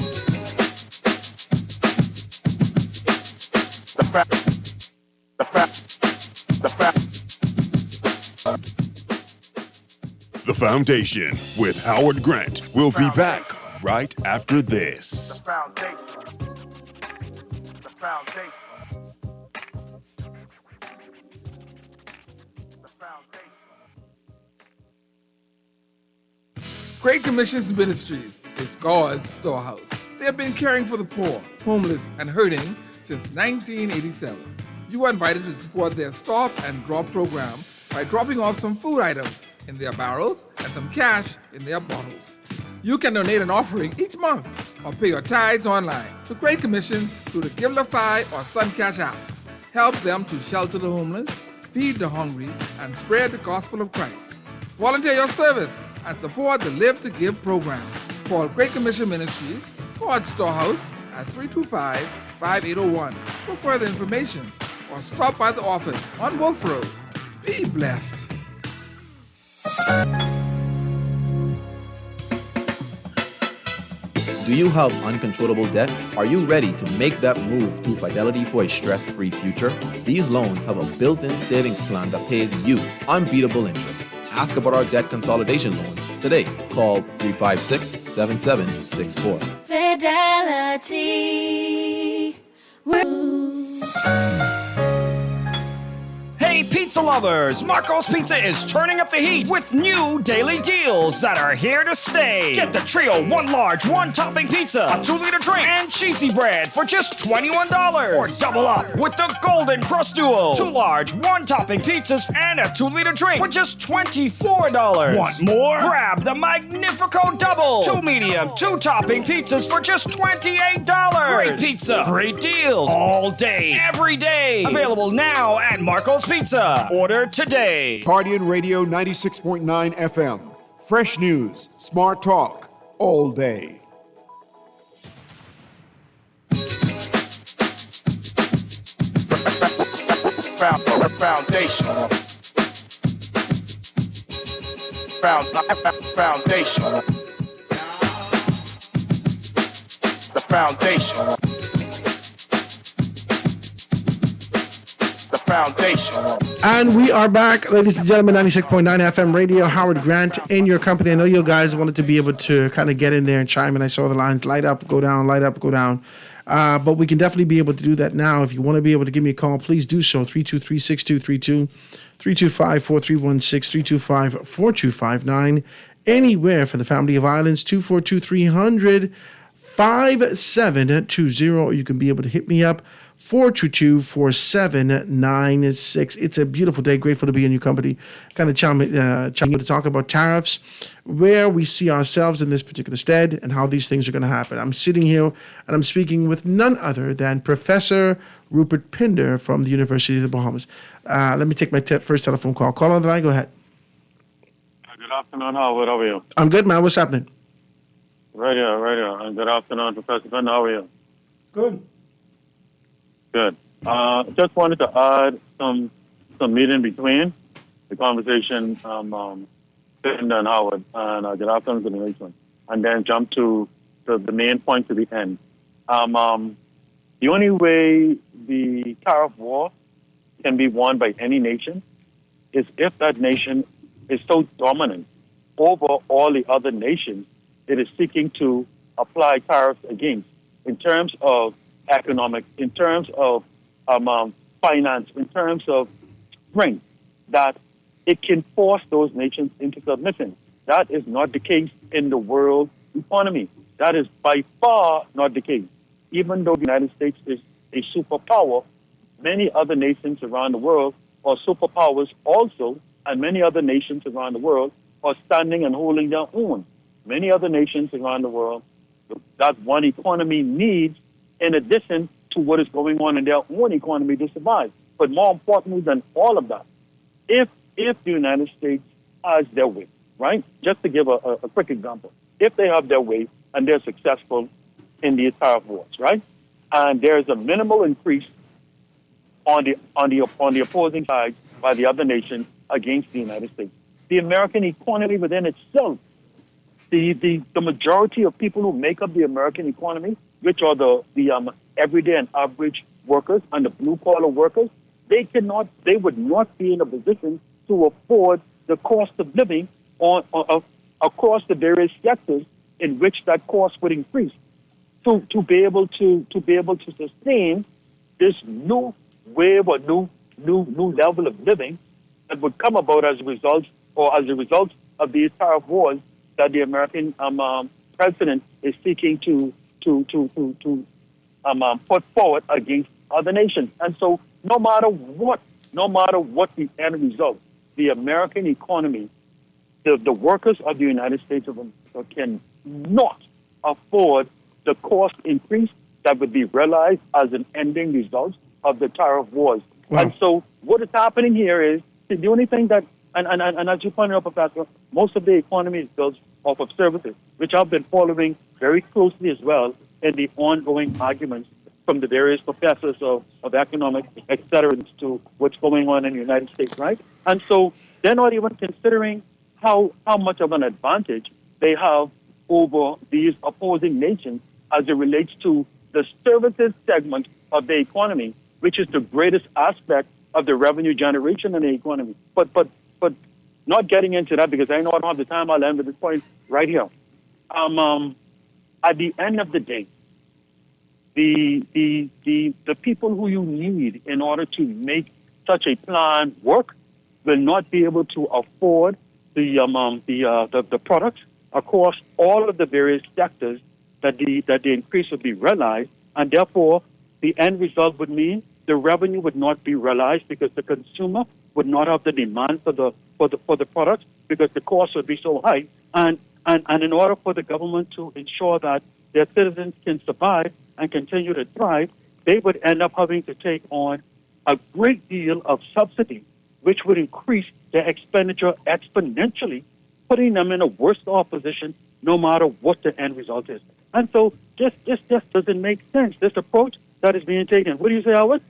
The Foundation with Howard Grant. We'll be back right after this. The foundation. The foundation. The foundation. Great Commissions Ministries is God's storehouse. They have been caring for the poor, homeless, and hurting since 1987. You are invited to support their Stop and Drop program by dropping off some food items in their barrels and some cash in their bottles. You can donate an offering each month or pay your tithes online to Great Commissions through the Givelify or Suncash apps. Help them to shelter the homeless, feed the hungry, and spread the gospel of Christ. Volunteer your service and support the Live to Give program. Call Great Commission Ministries, God's Storehouse, at 325-5801 for further information, or stop by the office on Wolf Road. Be blessed. Do you have uncontrollable debt? Are you ready to make that move to Fidelity for a stress-free future? These loans have a built-in savings plan that pays you unbeatable interest. Ask about our debt consolidation loans today. Call 356-7764. Fidelity. Hey, Hey, pizza lovers! Marco's Pizza is turning up the heat with new daily deals that are here to stay. Get the trio 1 large, 1 topping pizza, a 2-liter drink, and cheesy bread for just $21. Or double up with the Golden Crust Duo. 2 large, 1 topping pizzas and a 2-liter drink for just $24. Want more? Grab the Magnifico Double. 2 medium, 2 topping pizzas for just $28. Great pizza, great deals, all day, every day. Available now at Marco's Pizza. Order today. Guardian Radio 96.9 FM. Fresh news, smart talk, all day. Foundation. Foundation. The foundation. The foundation. And we are back, ladies and gentlemen, 96.9 FM radio. Howard Grant in your company. I know you guys wanted to be able to kind of get in there and chime in. I saw the lines light up, go down, light up, go down. But we can definitely be able to do that now. If you want to be able to give me a call, please do so. 323-6232, 325-4316, 325-4259. Anywhere for the family of islands, 242-300-5720. Or you can be able to hit me up, 422-4796. It's a beautiful day. Grateful to be in your company. Kind of to talk about tariffs, where we see ourselves in this particular stead, and how these things are going to happen. I'm sitting here and I'm speaking with none other than Professor Rupert Pinder from the University of the Bahamas. Let me take my first telephone call. Call on the line. Go ahead. Good afternoon, Howard. How are you? I'm good, man. What's happening? Right here. And good afternoon, Professor Pinder. How are you? Good. Good. Just wanted to add some meat in between the conversation, Pinder and Howard, and good afternoon to the nation, and then jump to the main point to the end. The only way the tariff war can be won by any nation is if that nation is so dominant over all the other nations it is seeking to apply tariffs against, in terms of economic, in terms of finance, in terms of strength, that it can force those nations into submission. That is not the case in the world economy. That is by far not the case. Even though the United States is a superpower, many other nations around the world are superpowers also, and many other nations around the world are standing and holding their own. Many other nations around the world that one economy needs, in addition to what is going on in their own economy to survive. But more importantly than all of that, if the United States has their way, right? Just to give a quick example, if they have their way and they're successful in these tariff wars, right? And there's a minimal increase on the opposing side by the other nation against the United States. The American economy within itself, the majority of people who make up the American economy, which are the everyday and average workers and the blue collar workers, they would not be in a position to afford the cost of living across the various sectors in which that cost would increase to be able to sustain this new wave or new level of living that would come about as a result of these tariff wars that the American president is seeking to put forward against other nations. And so no matter what the end result, the American economy, the workers of the United States of America cannot afford the cost increase that would be realized as an ending result of the tariff wars. Wow. And so what is happening here is the only thing that, and as you pointed out, Professor, most of the economy is built off of services, which I've been following very closely as well in the ongoing arguments from the various professors of economics, et cetera, to what's going on in the United States, right? And so they're not even considering how much of an advantage they have over these opposing nations as it relates to the services segment of the economy, which is the greatest aspect of the revenue generation in the economy. But not getting into that, because I know I don't have the time, I'll end with this point right here. At the end of the day, the people who you need in order to make such a plan work, will not be able to afford the products across all of the various sectors that the increase would be realized, and therefore the end result would mean the revenue would not be realized because the consumer would not have the demand for the products because the cost would be so high. And in order for the government to ensure that their citizens can survive and continue to thrive, they would end up having to take on a great deal of subsidy, which would increase their expenditure exponentially, putting them in a worse off position no matter what the end result is. And so this doesn't make sense, this approach that is being taken. What do you say, Howard?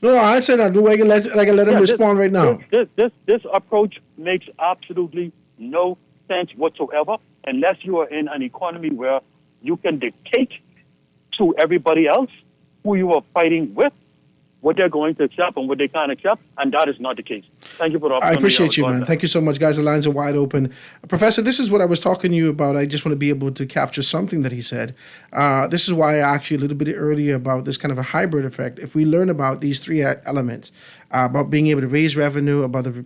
No, I said I can let him respond right now. This approach makes absolutely no sense whatsoever unless you are in an economy where you can dictate to everybody else who you are fighting with what they're going to accept and what they can't accept, and that is not the case. Thank you for the opportunity. I appreciate you, man. Thank you so much, guys. The lines are wide open. Professor, this is what I was talking to you about. I just want to be able to capture something that he said. This is why I asked you a little bit earlier about this kind of a hybrid effect. If we learn about these three elements, about being able to raise revenue, about the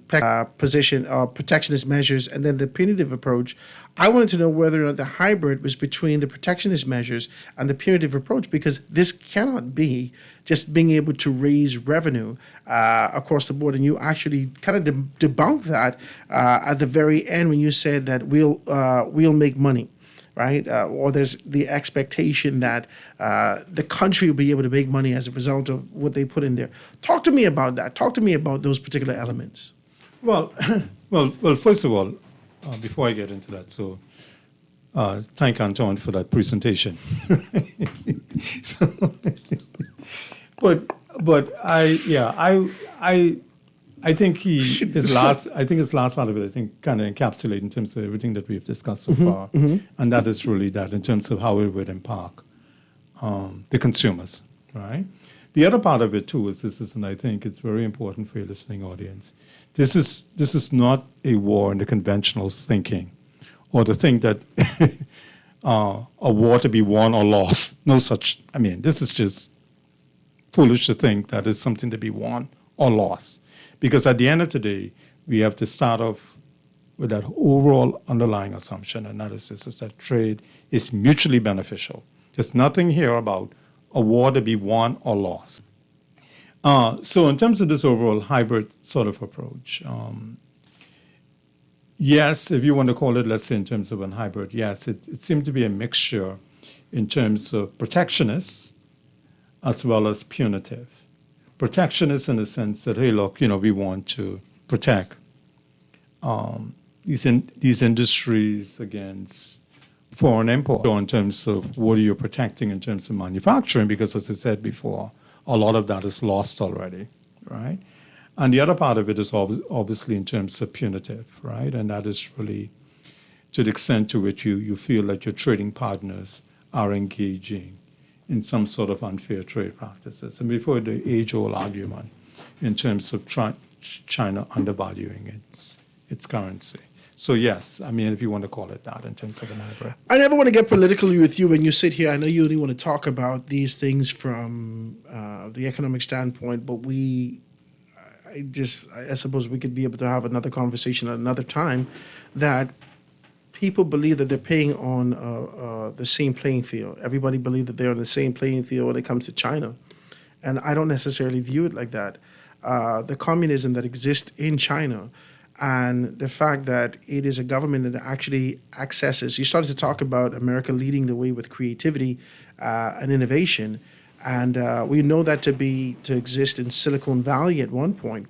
protectionist measures, and then the punitive approach, I wanted to know whether or not the hybrid was between the protectionist measures and the punitive approach, because this cannot be just being able to raise revenue across the board. And you actually kind of debunk that at the very end when you said that we'll make money, right? Or there's the expectation that the country will be able to make money as a result of what they put in there. Talk to me about that. Talk to me about those particular elements. Well, first of all, before I get into that, so thank Anton for that presentation. But I think his last part of it, I think, kind of encapsulate in terms of everything that we've discussed so far, and that is really that in terms of how it would impact the consumers, right? The other part of it too is this, and I think it's very important for your listening audience. This is not a war in the conventional thinking, or the thing that a war to be won or lost. No such. I mean, this is just foolish to think that it's something to be won or lost, because at the end of the day, we have to start off with that overall underlying assumption, analysis is that trade is mutually beneficial. There's nothing here about a war to be won or lost. So in terms of this overall hybrid sort of approach, yes, if you want to call it, let's say in terms of a hybrid, yes, it seemed to be a mixture in terms of protectionists as well as punitive. Protectionists in the sense that, hey, look, we want to protect these industries against foreign import. So in terms of what are you protecting in terms of manufacturing, because as I said before, a lot of that is lost already, right? And the other part of it is obviously in terms of punitive, right? And that is really to the extent to which you feel that your trading partners are engaging in some sort of unfair trade practices. And before the age-old argument in terms of China undervaluing its currency. So yes, I mean, if you want to call it that in terms of an hybrid. I never want to get political with you when you sit here. I know you only want to talk about these things from the economic standpoint, but I suppose we could be able to have another conversation at another time, that people believe that they're paying on the same playing field. Everybody believes that they're on the same playing field when it comes to China. And I don't necessarily view it like that. The communism that exists in China and the fact that it is a government that actually accesses. You started to talk about America leading the way with creativity and innovation, and we know that to exist in Silicon Valley at one point.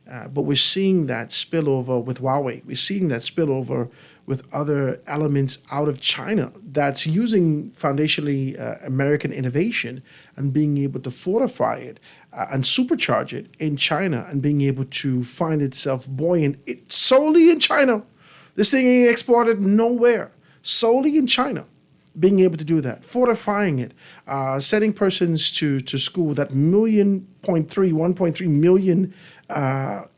But we're seeing that spillover with Huawei. We're seeing that spillover with other elements out of China that's using foundationally American innovation and being able to fortify it and supercharge it in China and being able to find itself buoyant solely in China. This thing ain't exported nowhere, solely in China. Being able to do that, fortifying it, sending persons to school, that 1.3 million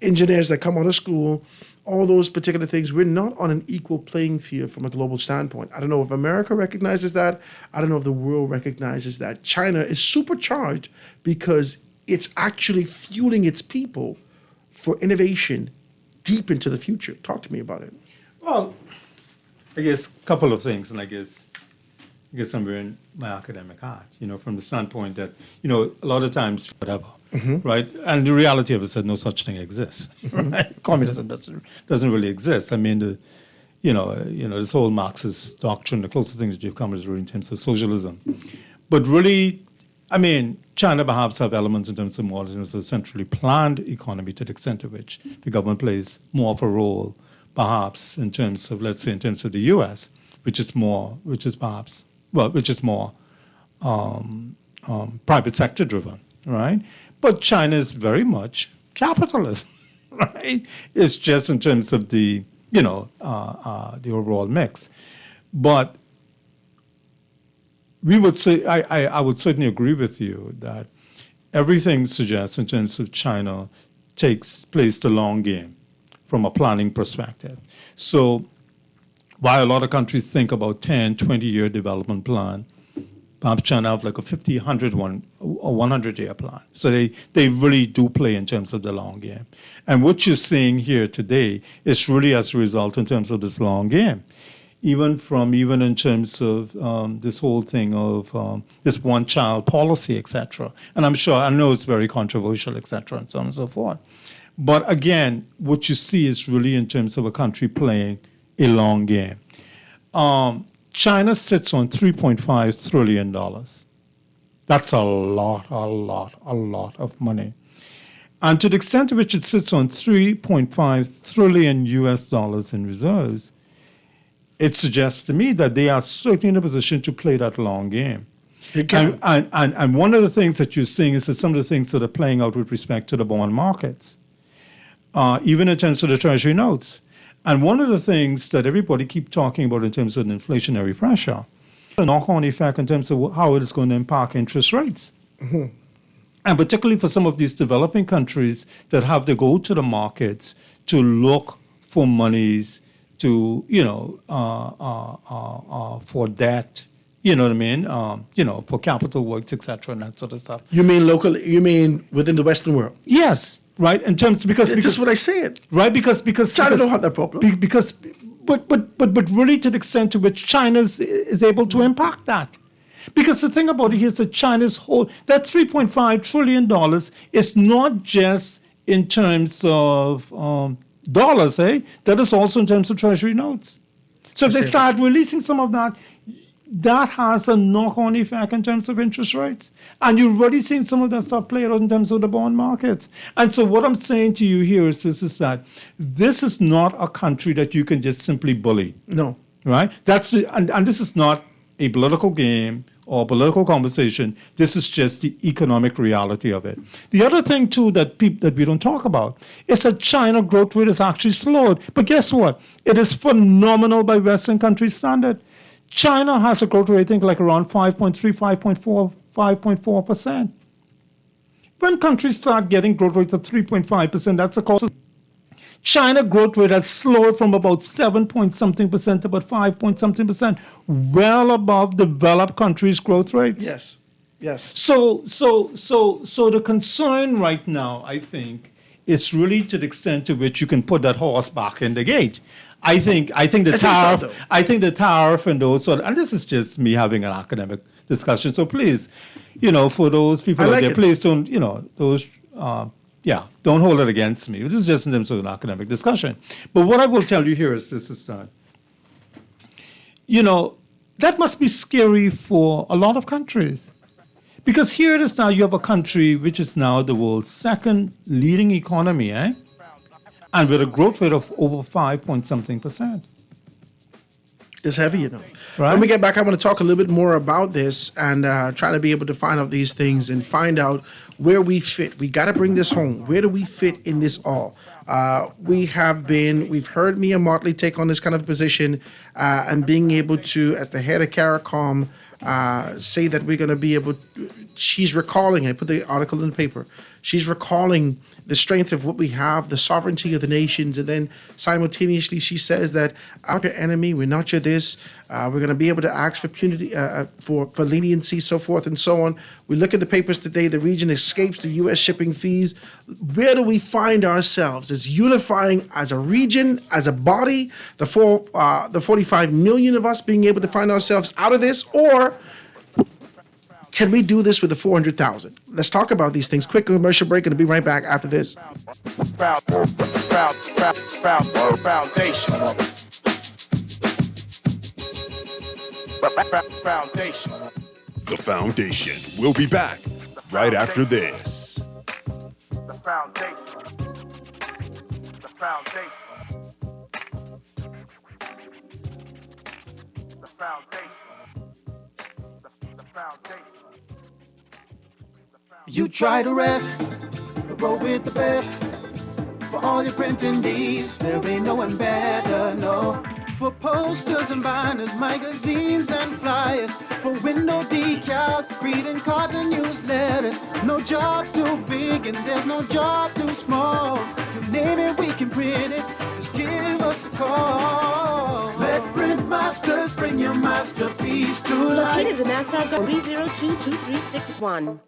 engineers that come out of school, all those particular things. We're not on an equal playing field from a global standpoint. I don't know if America recognizes that. I don't know if the world recognizes that. China is supercharged because it's actually fueling its people for innovation deep into the future? Talk to me about it. Well, I guess a couple of things, and I guess I'm wearing my academic hat, from the standpoint that, a lot of times, whatever, right? And the reality of it is that no such thing exists, right? Communism doesn't really exist. I mean, this whole Marxist doctrine, the closest thing that you've come is really in terms of socialism. But really, I mean, China perhaps have elements in terms of more in terms of centrally planned economy to the extent to which the government plays more of a role, perhaps in terms of, let's say, in terms of the U.S., which is more private sector driven, right? But China is very much capitalist, right? It's just in terms of the the overall mix. But we would say, I would certainly agree with you that everything suggests in terms of China plays the long game from a planning perspective. So while a lot of countries think about 10, 20-year development plan, perhaps China have like a 50, 100 one, or 100-year plan. So they really do play in terms of the long game. And what you're seeing here today is really as a result in terms of this long game. Even in terms of this whole thing of this one-child policy, et cetera. And I know it's very controversial, et cetera, and so on and so forth. But again, what you see is really in terms of a country playing a long game. China sits on $3.5 trillion. That's a lot of money. And to the extent to which it sits on $3.5 trillion in reserves, it suggests to me that they are certainly in a position to play that long game. And one of the things that you're seeing is that some of the things that are playing out with respect to the bond markets, even in terms of the treasury notes. And one of the things that everybody keep talking about in terms of the inflationary pressure, the knock-on effect in terms of how it is going to impact interest rates. Mm-hmm. And particularly for some of these developing countries that have to go to the markets to look for monies to, for debt, you know what I mean? For capital works, et cetera, and that sort of stuff. You mean within the Western world? Yes. Right, in terms because it's just what I said. Right, because China don't have that problem. But really to the extent to which China is able to impact that, because the thing about it is that China's that $3.5 trillion is not just in terms of dollars, that is also in terms of treasury notes. So if they start releasing some of that, that has a knock-on effect in terms of interest rates. And you're already seeing some of that stuff play out in terms of the bond markets. And so what I'm saying to you here is that this is not a country that you can just simply bully. No. Right? And this is not a political game or political conversation. This is just the economic reality of it. The other thing, too, that we don't talk about is that China growth rate is actually slowed. But guess what? It is phenomenal by Western countries' standard. China has a growth rate, I think, like around 5.3, 5.4, 5.4%. When countries start getting growth rates of 3.5%, that's the cause. China growth rate has slowed from about 7-point-something% to about 5-point-something%, well above developed countries' growth rates. Yes. So the concern right now, I think, is really to the extent to which you can put that horse back in the gate. I think the tariff and those sort of, and this is just me having an academic discussion. So please, for those people out there, please don't, don't hold it against me. This is just in terms of an academic discussion. But what I will tell you here is this: is that, that must be scary for a lot of countries, because here it is now. You have a country which is now the world's second leading economy, and with a growth rate of over 5-point-something%. It's heavy, Right? When we get back, I want to talk a little bit more about this and try to be able to find out these things and find out where we fit. We got to bring this home. Where do we fit in this all? We've heard Mia Mottley take on this kind of position and being able to, as the head of CARICOM, say that we're going to be able, she's recalling, I put the article in the paper, She's recalling the strength of what we have, the sovereignty of the nations, and then simultaneously she says that our enemy, we're not your this, we're going to be able to ask for punity, for leniency, so forth and so on. We look at the papers today, the region escapes the U.S. shipping fees. Where do we find ourselves? Is unifying as a region, as a body, the 45 million of us being able to find ourselves out of this, or can we do this with the 400,000? Let's talk about these things. Quick commercial break, and I'll be right back after this. Foundation. The Foundation. We'll be back right after this. The foundation. The foundation. The foundation. The foundation. You try to rest, roll with the best. For all your printing needs, there ain't no one better, no. For posters and banners, magazines and flyers. For window decals, greeting cards and newsletters. No job too big and there's no job too small. You name it, we can print it, just give us a call. Let Print Masters bring your masterpiece to life. Located in Nassau, 302-2361.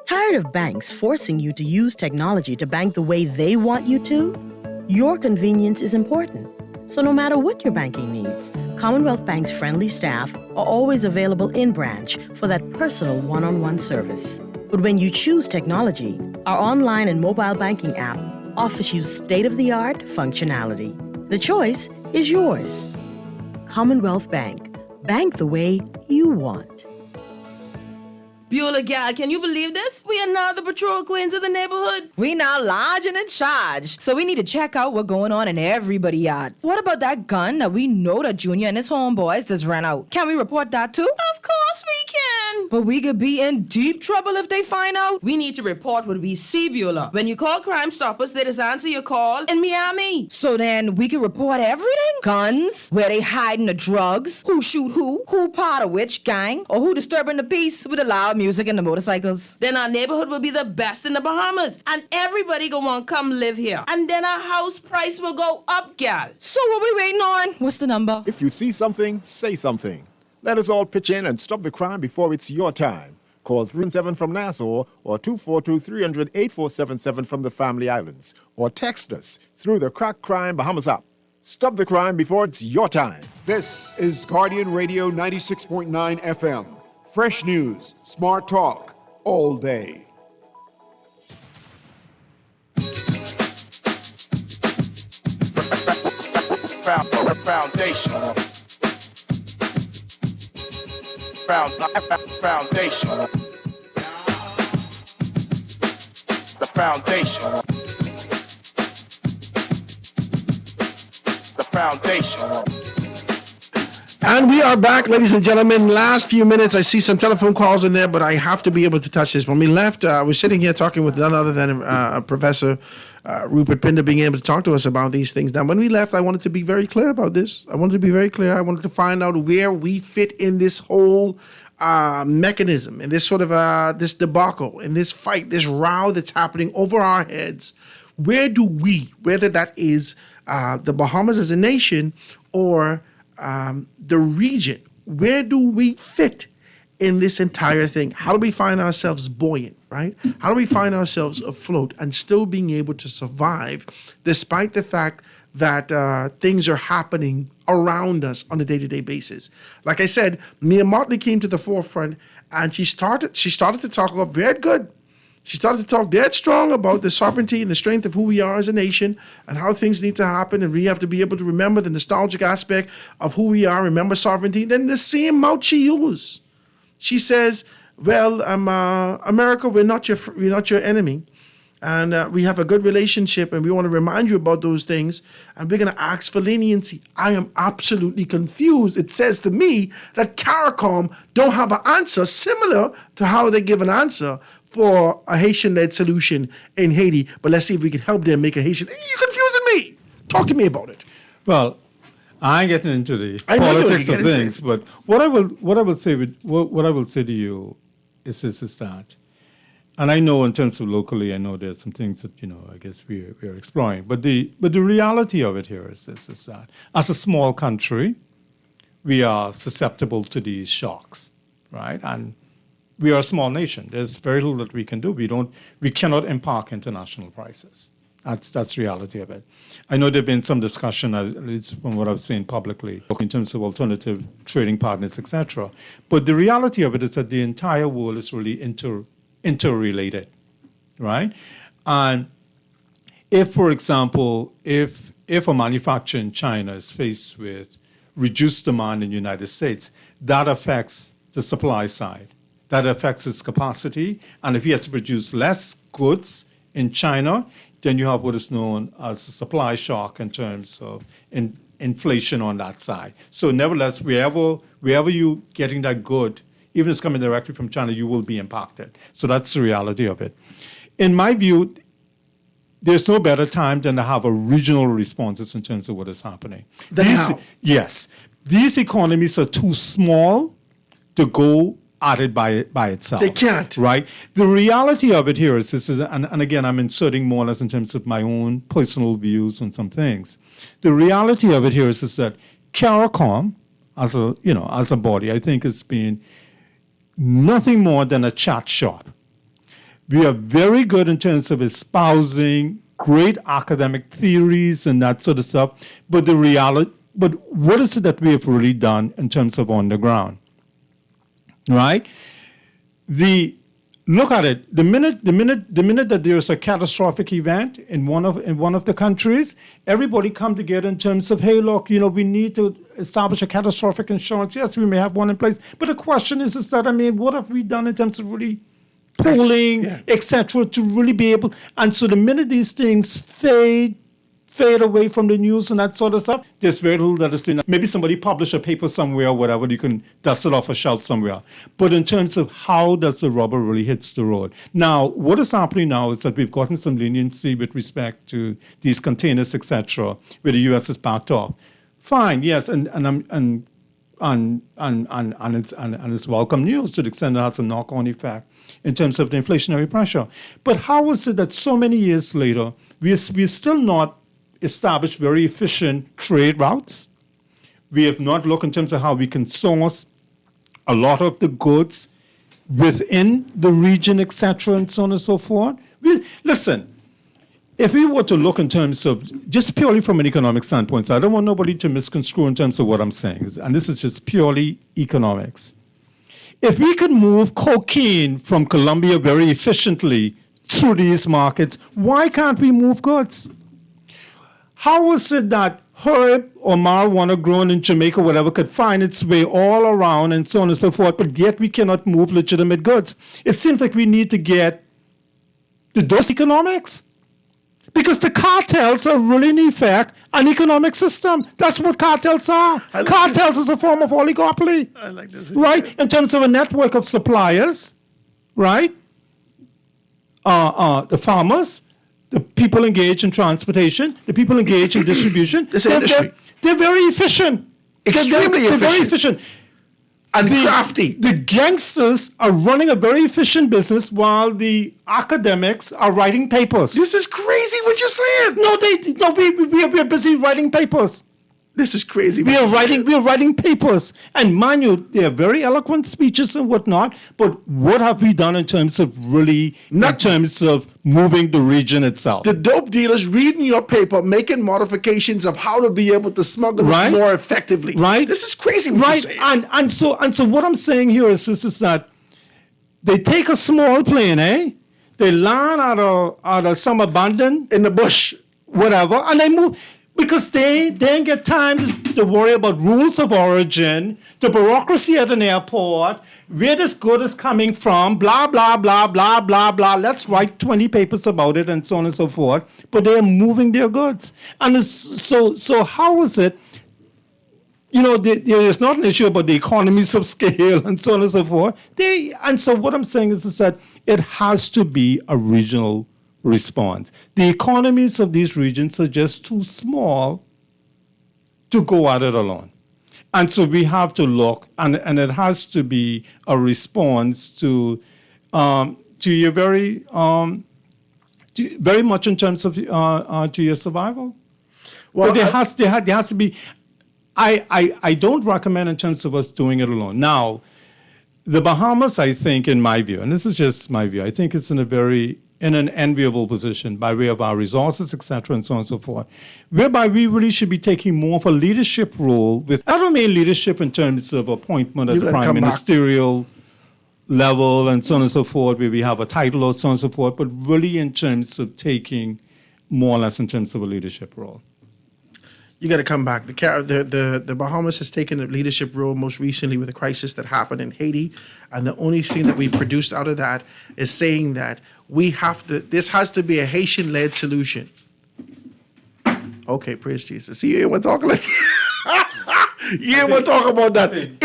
Tired of banks forcing you to use technology to bank the way they want you to? Your convenience is important. So no matter what your banking needs, Commonwealth Bank's friendly staff are always available in branch for that personal one-on-one service. But when you choose technology, our online and mobile banking app offers you state-of-the-art functionality. The choice is yours. Commonwealth Bank. Bank the way you want. Beulah gal, can you believe this? We are now the patrol queens of the neighborhood. We now large and in charge. So we need to check out what's going on in everybody's yard. What about that gun that we know that Junior and his homeboys just ran out? Can we report that too? Of course we can. But we could be in deep trouble if they find out. We need to report what we see, Beulah. When you call Crime Stoppers, they just answer your call in Miami. So then we can report everything. Guns, where they hiding the drugs, who shoot who part of which gang, or who disturbing the peace with the loud music and the motorcycles. Then our neighborhood will be the best in the Bahamas, and everybody gonna want to come live here. And then our house price will go up, gal. So what we waiting on? What's the number? If you see something, say something. Let us all pitch in and stop the crime before it's your time. Call 317 from Nassau or 242-300-8477 from the Family Islands, or text us through the Crack Crime Bahamas app. Stop the crime before it's your time. This is Guardian Radio 96.9 FM. Fresh news, smart talk, all day. Foundation. Foundation. The foundation. The foundation. And we are back, ladies and gentlemen. Last few minutes, I see some telephone calls in there, but I have to be able to touch this. When we left, we're sitting here talking with none other than Professor Rupert Pinder, being able to talk to us about these things. Now, when we left, I wanted to be very clear about this. I wanted to find out where we fit in this whole mechanism, in this sort of this debacle, in this fight, this row that's happening over our heads. Where do we, whether that is the Bahamas as a nation or the region, where do we fit in this entire thing? How do we find ourselves buoyant, right? How do we find ourselves afloat and still being able to survive despite the fact that things are happening around us on a day-to-day basis? Like I said, Mia Mottley came to the forefront and she started to talk about very good. She started to talk dead strong about the sovereignty and the strength of who we are as a nation and how things need to happen. And we have to be able to remember the nostalgic aspect of who we are, remember sovereignty. Then the same mouth she used. She says, well, America, we're not your enemy. And we have a good relationship and we want to remind you about those things. And we're going to ask for leniency. I am absolutely confused. It says to me that CARICOM don't have an answer similar to how they give an answer for a Haitian-led solution in Haiti, but let's see if we can help them make a Haitian. You're confusing me. Talk to me about it. Well, I ain't getting into the politics of things, but what I will say to you is that I know in terms of locally, I know there's some things that, I guess we're exploring. But the reality of it here is this, is that as a small country, we are susceptible to these shocks, right? And we are a small nation. There's very little that we can do. We cannot impact international prices. That's the reality of it. I know there's been some discussion, at least from what I've seen publicly, in terms of alternative trading partners, etc. But the reality of it is that the entire world is really interrelated, right? And if, for example, if a manufacturer in China is faced with reduced demand in the United States, that affects the supply side. That affects its capacity. And if he has to produce less goods in China, then you have what is known as a supply shock in terms of inflation on that side. So nevertheless, wherever you getting that good, even if it's coming directly from China, you will be impacted. So that's the reality of it. In my view, there's no better time than to have a regional responses in terms of what is happening. Yes. These economies are too small to go at it by itself. They can't. Right? The reality of it here is and again, I'm inserting more or less in terms of my own personal views on some things. The reality of it here is that CARICOM, as a body, I think has been nothing more than a chat shop. We are very good in terms of espousing great academic theories and that sort of stuff, but what is it that we have really done in terms of on the ground? Right? Look at it. The minute that there's a catastrophic event in one of the countries, everybody come together in terms of, hey, look, we need to establish a catastrophic insurance. Yes, we may have one in place, but the question is that, what have we done in terms of really pooling, etc., to really be able? And so the minute these things fade away from the news and that sort of stuff, there's very little that is seen. Maybe somebody publish a paper somewhere or whatever, you can dust it off a shelf somewhere. But in terms of how does the rubber really hits the road? Now, what is happening now is that we've gotten some leniency with respect to these containers, etc., where the U.S. is backed off. Fine, yes, and it's welcome news to the extent that it has a knock-on effect in terms of the inflationary pressure. But how is it that so many years later, we're still not established very efficient trade routes? We have not looked in terms of how we can source a lot of the goods within the region, etc., and so on and so forth. Listen, if we were to look in terms of just purely from an economic standpoint, so I don't want nobody to misconstrue in terms of what I'm saying, and this is just purely economics. If we could move cocaine from Colombia very efficiently through these markets, why can't we move goods? How is it that herb or marijuana grown in Jamaica, whatever, could find its way all around and so on and so forth, but yet we cannot move legitimate goods? It seems like we need to get to those economics. Because the cartels are really, in effect, an economic system. That's what cartels are. Cartels is a form of oligopoly. I like this. Right? In terms of a network of suppliers, right? The farmers, the people engaged in transportation, the people engaged in distribution. They're very efficient. Extremely efficient. They're very efficient. And crafty. The gangsters are running a very efficient business while the academics are writing papers. This is crazy what you're saying. We are busy writing papers. This is crazy. We are writing papers. And mind you, they are very eloquent speeches and whatnot, but what have we done in terms of in terms of moving the region itself? The dope dealers reading your paper, making modifications of how to be able to smuggle it more effectively. Right. This is crazy what you're saying. And so what I'm saying here is that they take a small plane, they land out of some abandoned in the bush, whatever, and they move. Because they didn't get time to worry about rules of origin, the bureaucracy at an airport, where this good is coming from, blah, blah, blah, blah, blah, blah. Let's write 20 papers about it and so on and so forth. But they're moving their goods. And so how is it, there is not an issue about the economies of scale and so on and so forth. And so what I'm saying is that it has to be a regional response. The economies of these regions are just too small to go at it alone. And so we have to look, and it has to be a response to to your very much in terms of to your survival. Well, but there has to be. I don't recommend in terms of us doing it alone. Now, the Bahamas, I think, in my view, and this is just my view, I think it's in an enviable position by way of our resources, etc., and so on and so forth, whereby we really should be taking more of a leadership role. I don't mean leadership in terms of appointment at the prime ministerial level and so on and so forth, where we have a title or so on and so forth, but really in terms of taking more or less in terms of a leadership role. You got to come back. The Bahamas has taken a leadership role most recently with the crisis that happened in Haiti, and the only thing that we produced out of that is saying that this has to be a Haitian-led solution. Okay, praise Jesus. See, you ain't want to talk like you ain't want to talk about that.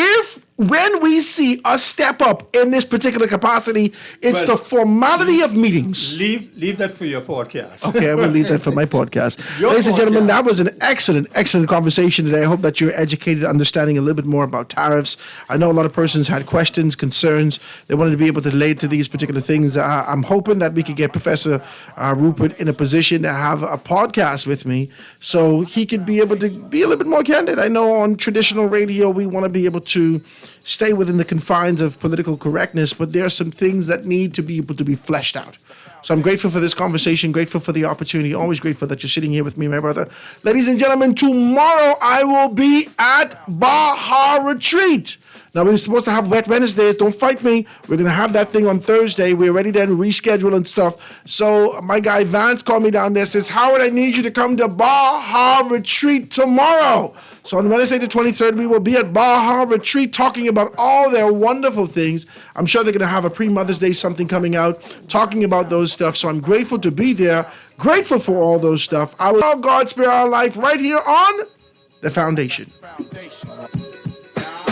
When we see us step up in this particular capacity, it's the formality of meetings. Leave that for your podcast. Okay, I will leave that for my podcast. Ladies and gentlemen, that was an excellent conversation today. I hope that you're educated, understanding a little bit more about tariffs. I know a lot of persons had questions, concerns. They wanted to be able to relate to these particular things. I'm hoping that we could get Professor Rupert in a position to have a podcast with me so he could be able to be a little bit more candid. I know on traditional radio, we want to be able to stay within the confines of political correctness, but there are some things that need to be able to be fleshed out. So I'm grateful for this conversation, grateful for the opportunity, always grateful that you're sitting here with me, my brother. Ladies and gentlemen, tomorrow I will be at Baja Retreat. Now, we were supposed to have Wet Wednesdays. Don't fight me. We're going to have that thing on Thursday. We're ready to reschedule and stuff. So my guy Vance called me down there, says, Howard, I need you to come to Baja Retreat tomorrow. So on Wednesday the 23rd, we will be at Baja Retreat talking about all their wonderful things. I'm sure they're going to have a pre-Mother's Day something coming out, talking about those stuff. So I'm grateful to be there, grateful for all those stuff. I will all God spare our life right here on The Foundation.